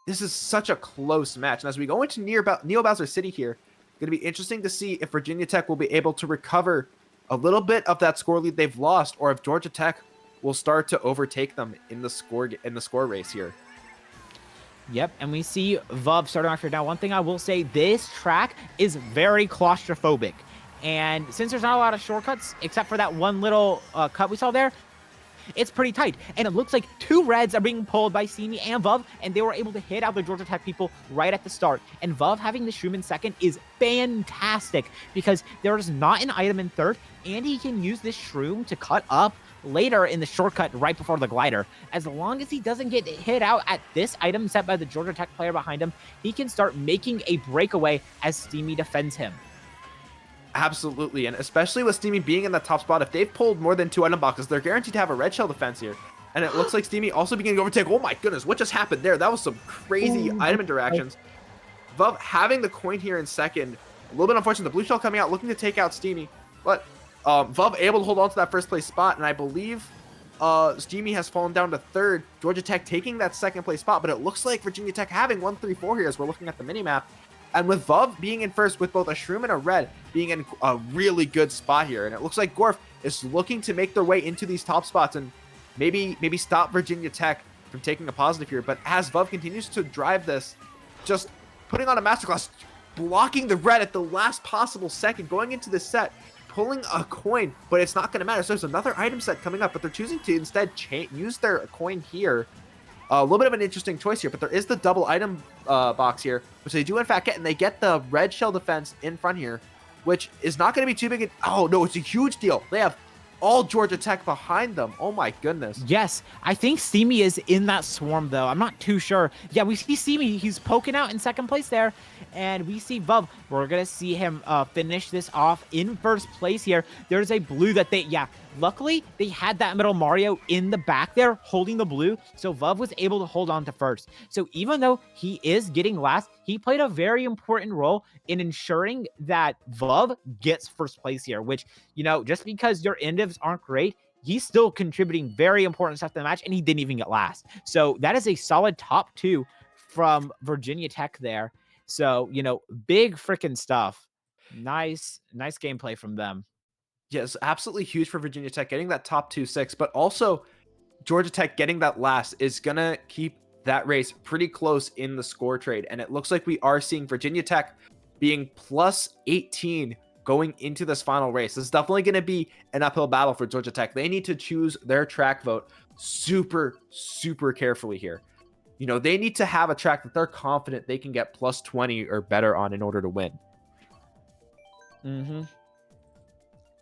such a close match. And as we go into Neo Bowser City here, it's going to be interesting to see if Virginia Tech will be able to recover a little bit of that score lead they've lost, or if Georgia Tech will start to overtake them in the score race here. Yep, and we see Vuv starting off here. Now, one thing I will say, this track is very claustrophobic. And since there's not a lot of shortcuts, except for that one little cut we saw there, it's pretty tight. And it looks like 2 reds are being pulled by Steamy and Vuv, and they were able to hit out the Georgia Tech people right at the start. And Vuv having the shroom in 2nd is fantastic because there is not an item in 3rd, and he can use this shroom to cut up later in the shortcut right before the glider. As long as he doesn't get hit out at this item set by the Georgia Tech player behind him, he can start making a breakaway as Steamy defends him. Absolutely, and especially with Steamy being in that top spot, if they've pulled more than 2 item boxes, they're guaranteed to have a red shell defense here. And it looks like Steamy also beginning to overtake. Oh my goodness, what just happened there? That was some crazy item interactions. Vuv having the coin here in 2nd. A little bit unfortunate. The blue shell coming out, looking to take out Steamy. But Vuv able to hold on to that 1st place spot, and I believe Steamy has fallen down to 3rd. Georgia Tech taking that 2nd place spot, but it looks like Virginia Tech having 1-3-4 here as we're looking at the minimap. And with Vuv being in 1st with both a shroom and a red being in a really good spot here. And it looks like Gorf is looking to make their way into these top spots and maybe stop Virginia Tech from taking a positive here. But as Vuv continues to drive this, just putting on a masterclass, blocking the red at the last possible second, going into this set, pulling a coin, but it's not going to matter. So there's another item set coming up, but they're choosing to instead use their coin here. A little bit of an interesting choice here, but there is the double item box here, which they do in fact get, and they get the red shell defense in front here, which is not going to be too big. Oh no, it's a huge deal. They have all Georgia Tech behind them. Oh my goodness. Yes, I think Steamy is in that swarm though. I'm not too sure. Yeah, we see Steamy. He's poking out in 2nd place there. And we see Vuv. We're going to see him finish this off in 1st place here. There's a blue that luckily they had that middle Mario in the back there holding the blue. So Vuv was able to hold on to 1st. So even though he is getting last, he played a very important role in ensuring that Vuv gets 1st place here, which, just because your endivs aren't great, he's still contributing very important stuff to the match, and he didn't even get last. So that is a solid top 2 from Virginia Tech there. So, big freaking stuff. Nice gameplay from them. Yes, absolutely huge for Virginia Tech getting that top 2-6, but also Georgia Tech getting that last is going to keep that race pretty close in the score trade. And it looks like we are seeing Virginia Tech being plus 18 going into this final race. This is definitely going to be an uphill battle for Georgia Tech. They need to choose their track vote super, super carefully here. You know, they need to have a track that they're confident they can get plus 20 or better on in order to win. Mm-hmm.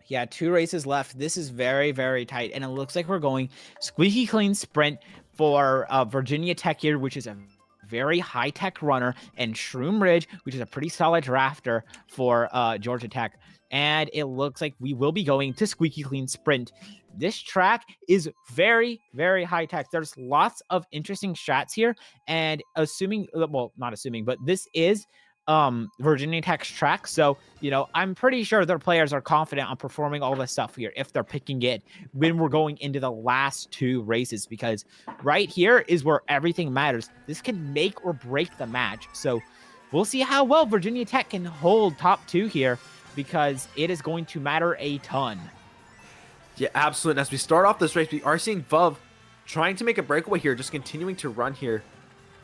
Yeah, 2 races left. This is very, very tight. And it looks like we're going squeaky clean sprint for Virginia Tech here, which is a very high-tech runner, and Shroom Ridge, which is a pretty solid drafter for Georgia Tech. And it looks like we will be going to squeaky clean sprint. This track is very, very high-tech. There's lots of interesting strats here. And assuming, well, not assuming, but this is Virginia Tech's track, so you know I'm pretty sure their players are confident on performing all this stuff here if they're picking it when we're going into the last 2 races, because right here is where everything matters. This can make or break the match, so we'll see how well Virginia Tech can hold top 2 here, because it is going to matter a ton. Yeah, absolutely. And as we start off this race, we are seeing Vuv trying to make a breakaway here, just continuing to run here.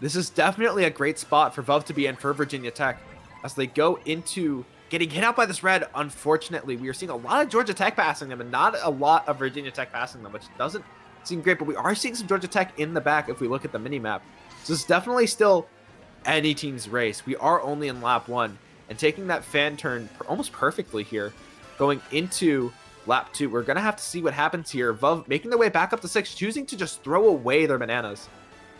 This is definitely a great spot for Vuv to be in for Virginia Tech as they go into getting hit out by this red. Unfortunately, we are seeing a lot of Georgia Tech passing them and not a lot of Virginia Tech passing them, which doesn't seem great, but we are seeing some Georgia Tech in the back if we look at the mini-map. So it's definitely still any team's race. We are only in lap 1 and taking that fan turn almost perfectly here. Going into lap 2, we're going to have to see what happens here. Vuv making their way back up to 6, choosing to just throw away their bananas.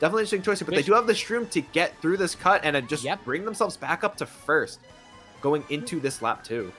Definitely interesting choice here, but they do have the Shroom to get through this cut and just bring themselves back up to first going into this lap 2.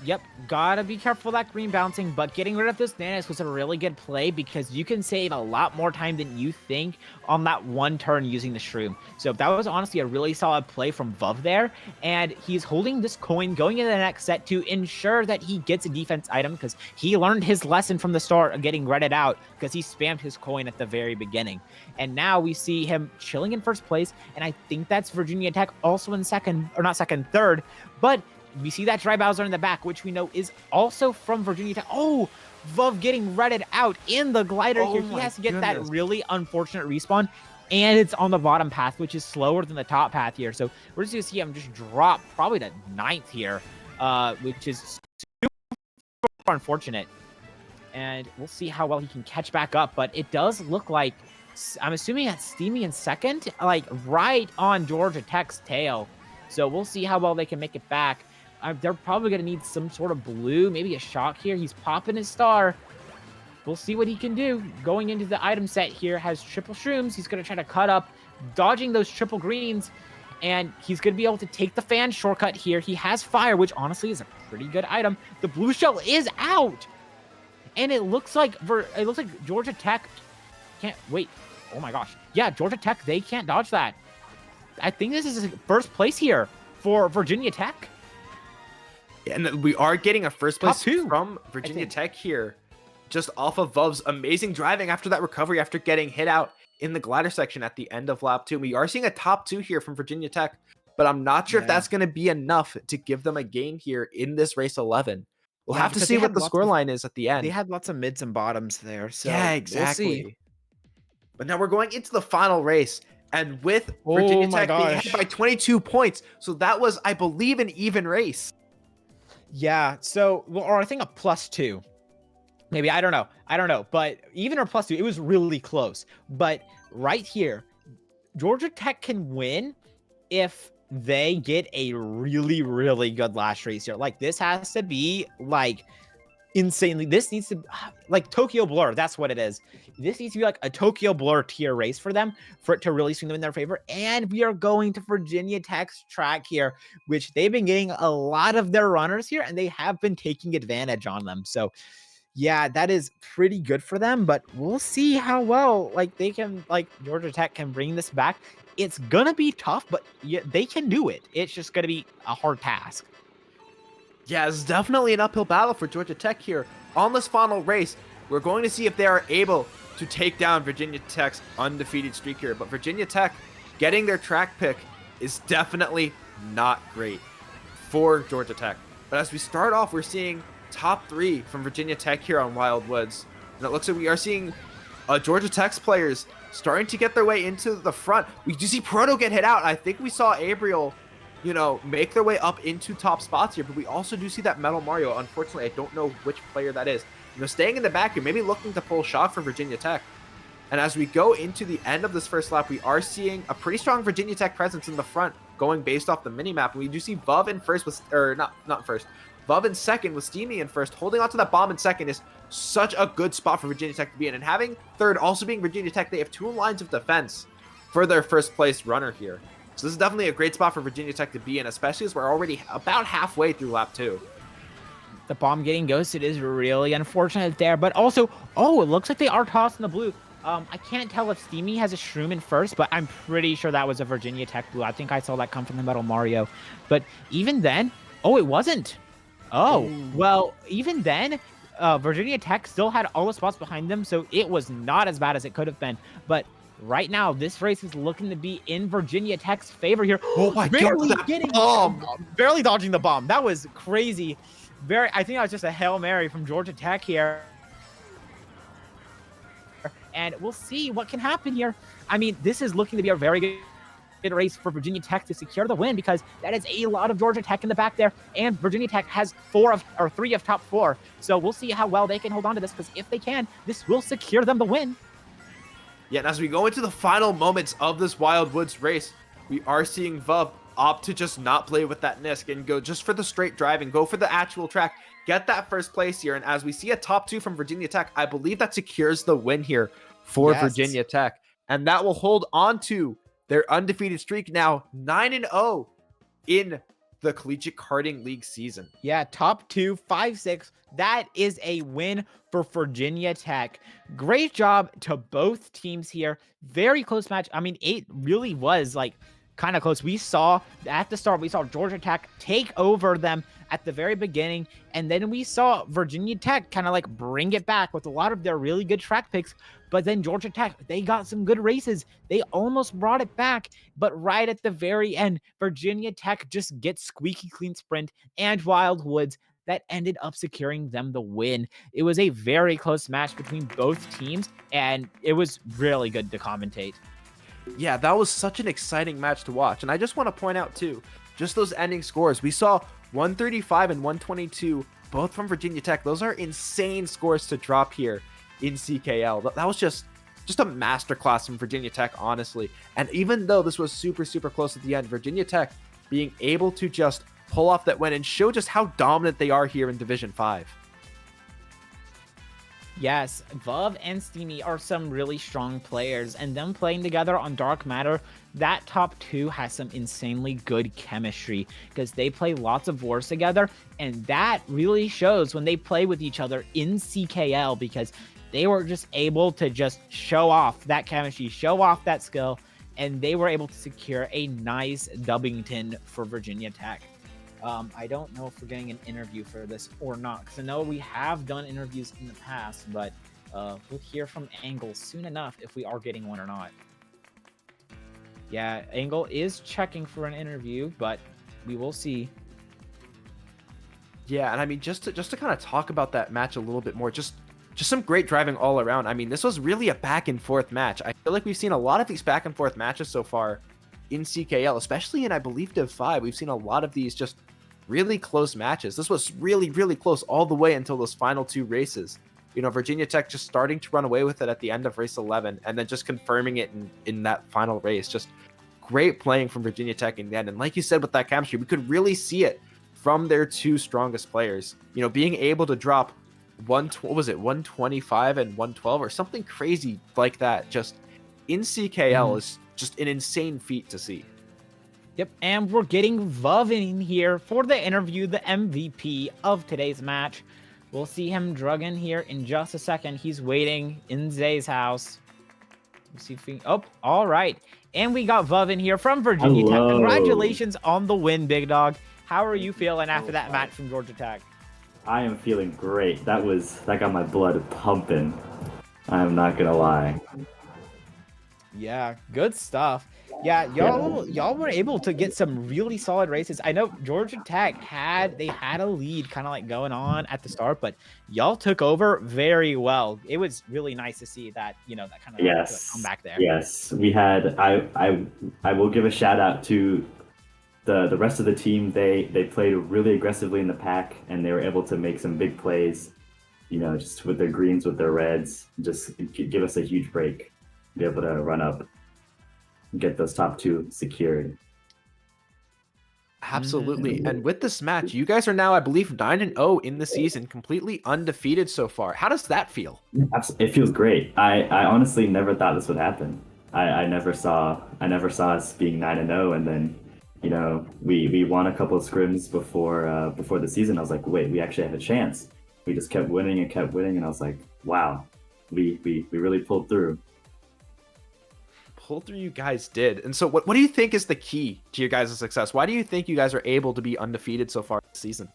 Yep, gotta be careful that green bouncing, but getting rid of this bananas was a really good play because you can save a lot more time than you think on that one turn using the Shroom. So that was honestly a really solid play from Vuv there, and he's holding this coin going into the next set to ensure that he gets a defense item because he learned his lesson from the start of getting redded out because he spammed his coin at the very beginning. And now we see him chilling in first place, and I think that's Virginia Tech also in second, or not second, third, but we see that Dry Bowser in the back, which we know is also from Virginia Tech. Oh, Vuv getting redded out in the glider here. He has to get that really unfortunate respawn, and it's on the bottom path, which is slower than the top path here. So we're just going to see him just drop probably to 9th here, which is super unfortunate. And we'll see how well he can catch back up, but it does look like, I'm assuming that's Steamy in second, like right on Georgia Tech's tail. So we'll see how well they can make it back. They're probably going to need some sort of blue, maybe a shock here. He's popping his star. We'll see what he can do. Going into the item set here has triple shrooms. He's going to try to cut up, dodging those triple greens, and he's going to be able to take the fan shortcut here. He has fire, which honestly is a pretty good item. The blue shell is out, and it looks like Georgia Tech can't wait. Oh my gosh. Yeah, Georgia Tech, they can't dodge that. I think this is first place here for Virginia Tech. And we are getting a first place from Virginia Tech here, just off of Vuv's amazing driving after that recovery, after getting hit out in the glider section at the end of lap 2. We are seeing a top 2 here from Virginia Tech, but I'm not sure if that's going to be enough to give them a gain here in this race 11. We'll have to see what the scoreline is at the end. They had lots of mids and bottoms there. So yeah, exactly. We'll see. But now we're going into the final race. And with Virginia Tech being ahead by 22 points. So that was, I believe, an even race. Yeah. So, or I think a +2. Maybe. I don't know. But even or +2, it was really close. But right here, Georgia Tech can win if they get a really, really good last race here. Like, this has to be, like, insanely. This needs to, like, Tokyo Blur. That's what it is. This needs to be like a Tokyo Blur tier race for them, for it to really swing them in their favor. And we are going to Virginia Tech's track here, which they've been getting a lot of their runners here, and they have been taking advantage on them. So yeah, that is pretty good for them, but we'll see how well, like, they can, like, Georgia Tech can bring this back. It's gonna be tough, but yeah, they can do it. It's just gonna be a hard task. Yeah, it's definitely an uphill battle for Georgia Tech here. On this final race, we're going to see if they are able to take down Virginia Tech's undefeated streak here. But Virginia Tech getting their track pick is definitely not great for Georgia Tech. But as we start off, we're seeing top 3 from Virginia Tech here on Wildwoods. And it looks like we are seeing Georgia Tech's players starting to get their way into the front. We do see Proto get hit out. I think we saw Abriel make their way up into top spots here. But we also do see that Metal Mario. Unfortunately, I don't know which player that is. Staying in the back here, maybe looking to pull a shot for Virginia Tech. And as we go into the end of this first lap, we are seeing a pretty strong Virginia Tech presence in the front, going based off the minimap. And we do see Vuv in first with, or not first, Vuv in second with Steamy in first. Holding onto that bomb in second is such a good spot for Virginia Tech to be in. And having third also being Virginia Tech, they have 2 lines of defense for their first place runner here. So this is definitely a great spot for Virginia Tech to be in, especially as we're already about halfway through lap 2. The bomb getting ghosted is really unfortunate there, but also, oh, it looks like they are tossing the blue. I can't tell if Steamy has a shroom in first, but I'm pretty sure that was a Virginia Tech blue. I think I saw that come from the Metal Mario. But even then, oh, it wasn't. Oh, well, even then, Virginia Tech still had all the spots behind them, so it was not as bad as it could have been. But right now, this race is looking to be in Virginia Tech's favor here. Oh my barely God, getting bomb. Barely dodging the bomb. That was crazy. I think that was just a Hail Mary from Georgia Tech here. And we'll see what can happen here. I mean, this is looking to be a very good race for Virginia Tech to secure the win, because that is a lot of Georgia Tech in the back there, and Virginia Tech has 3 of top 4. So we'll see how well they can hold on to this, because if they can, this will secure them the win. Yeah, and as we go into the final moments of this Wild Woods race, we are seeing Vuv opt to just not play with that Nisk and go just for the straight driving, go for the actual track, get that first place here. And as we see a top 2 from Virginia Tech, I believe that secures the win here for Virginia Tech. And that will hold on to their undefeated streak, now 9-0 in the Collegiate Karting League season. Yeah, top 2, 5-6. That is a win for Virginia Tech. Great job to both teams here. Very close match. I mean, it really was like kind of close. We saw at the start, we saw Georgia Tech take over them at the very beginning, and then we saw Virginia Tech kind of like bring it back with a lot of their really good track picks. But then Georgia Tech, they got some good races. They almost brought it back, but right at the very end, Virginia Tech just gets squeaky clean sprint and Wild Woods that ended up securing them the win. It was a very close match between both teams, and it was really good to commentate. Yeah, that was such an exciting match to watch. And I just want to point out too, just those ending scores. We saw 135 and 122, both from Virginia Tech. Those are insane scores to drop here in CKL. That was just a masterclass from Virginia Tech, honestly. And even though this was super, super close at the end, Virginia Tech being able to just pull off that win and show just how dominant they are here in Division 5. Yes, Vuv and Steamy are some really strong players, and them playing together on Dark Matter, that top 2 has some insanely good chemistry, because they play lots of wars together, and that really shows when they play with each other in CKL, because they were just able to just show off that chemistry, show off that skill, and they were able to secure a nice Dubbington for Virginia Tech. I don't know if we're getting an interview for this or not, because I know we have done interviews in the past, but we'll hear from Angle soon enough if we are getting one or not. Yeah, Angle is checking for an interview, but we will see. Yeah, and I mean, just to kind of talk about that match a little bit more, just some great driving all around. I mean, this was really a back and forth match. I feel like we've seen a lot of these back and forth matches so far in CKL, especially in, I believe, Div 5. We've seen a lot of these just really close matches. This was really, really close all the way until those final 2 races. Virginia Tech just starting to run away with it at the end of race 11, and then just confirming it in that final race. Just great playing from Virginia Tech in the end. And like you said, with that chemistry, we could really see it from their 2 strongest players. Being able to drop 125 and 112 or something crazy like that just in CKL is just an insane feat to see. Yep, and we're getting Vuv in here for the interview, the MVP of today's match. We'll see him drug in here in just a second. He's waiting in Zay's house. Let's see if we... Oh, all right. And we got Vuv in here from Virginia Tech. Congratulations on the win, big dog. How are you feeling after that match from Georgia Tech? I am feeling great. That got my blood pumping. I'm not gonna lie. Yeah, good stuff. Yeah, y'all were able to get some really solid races. I know Georgia Tech had a lead kind of like going on at the start, but y'all took over very well. It was really nice to see that, that kind of come back there. Yes, we had. I will give a shout out to the rest of the team, they played really aggressively in the pack, and they were able to make some big plays. You know, just with their greens, with their reds, just give us a huge break, be able to run up, get those top two secured. Absolutely. And with this match, you guys are now, I believe, 9-0 in the season, completely undefeated so far. How does that feel? It feels great. I honestly never thought this would happen. I never saw us being 9-0, and then you know we won a couple of scrims before the season. I was like, wait, we actually have a chance. We just kept winning and kept winning, and I was like, wow, we really pulled through. Pull through you guys did. And so what do you think is the key to your guys' success? Why do you think you guys are able to be undefeated so far this season?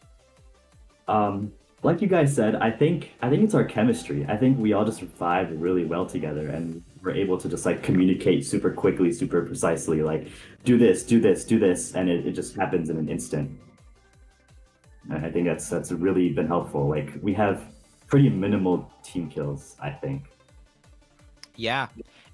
Like you guys said, I think it's our chemistry. I think we all just vibe really well together, and we're able to just like communicate super quickly, super precisely, like do this, do this, do this, and it just happens in an instant. And I think that's really been helpful. Like we have pretty minimal team kills, I think. Yeah.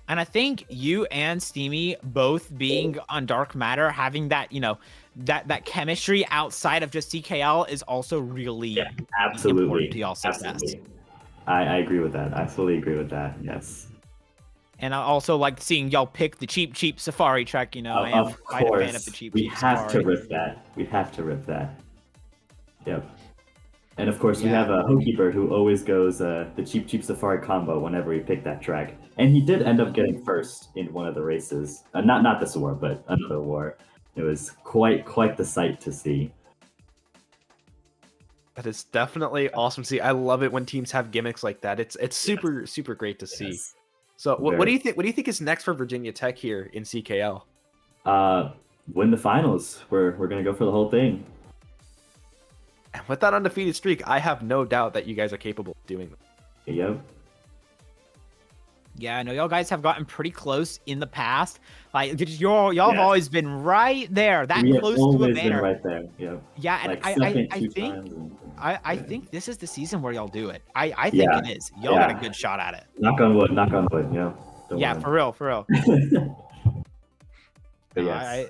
And I think you and Steamy both being on Dark Matter, having that, you know, that chemistry outside of just CKL is also really absolutely important to y'all success. Absolutely. I agree with that. I fully agree with that. Yes. And I also like seeing y'all pick the cheap Safari track. You know, I am quite a fan of the cheap we have Safari. to rip that. We have to rip that. Yep. And of course, we have a Hokey who always goes the cheap Safari combo whenever we pick that track. And he did end up getting first in one of the races. Not this war, but another war. It was quite the sight to see. That is definitely awesome to see. I love it when teams have gimmicks like that. It's super great to see. Yes. So what do you think? What do you think is next for Virginia Tech here in CKL? Win the finals. We're gonna go for the whole thing. And with that undefeated streak, I have no doubt that you guys are capable of doing that. Yep. Yeah, I know y'all guys have gotten pretty close in the past. Like y'all have always been right there, that close to a banner. Been right there. Yep. Yeah, and like I think this is the season where y'all do it. I think it is. Y'all got a good shot at it. Knock on wood. Knock on wood. Yeah. Yeah, for real. But yes.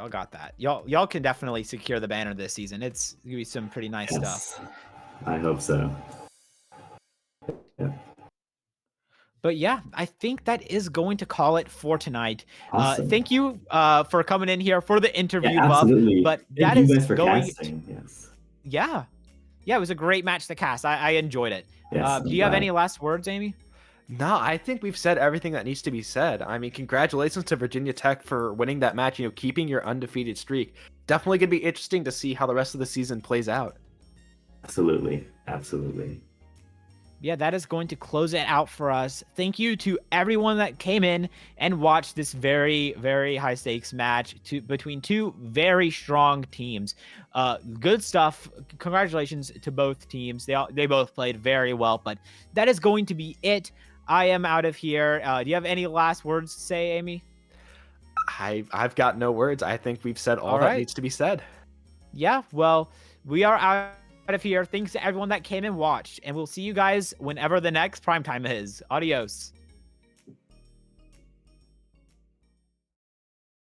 Y'all got that. Y'all can definitely secure the banner this season. It's gonna be some pretty nice stuff. I hope so. Yeah. But yeah, I think that is going to call it for tonight. Awesome. Thank you for coming in here for the interview, absolutely. Buff. But Thank that you is guys for going. casting. Yes. Yeah, it was a great match to cast. I enjoyed it. Yes, Do you have any last words, Amy? No, I think we've said everything that needs to be said. I mean, congratulations to Virginia Tech for winning that match, keeping your undefeated streak. Definitely going to be interesting to see how the rest of the season plays out. Absolutely. Yeah, that is going to close it out for us. Thank you to everyone that came in and watched this very, very high stakes match between two very strong teams. Good stuff. Congratulations to both teams. They both played very well, but that is going to be it. I am out of here. Do you have any last words to say, Amy? I've got no words. I think we've said all that needs to be said. Yeah, well, we are out of here. Thanks to everyone that came and watched, and we'll see you guys whenever the next primetime is. Adios.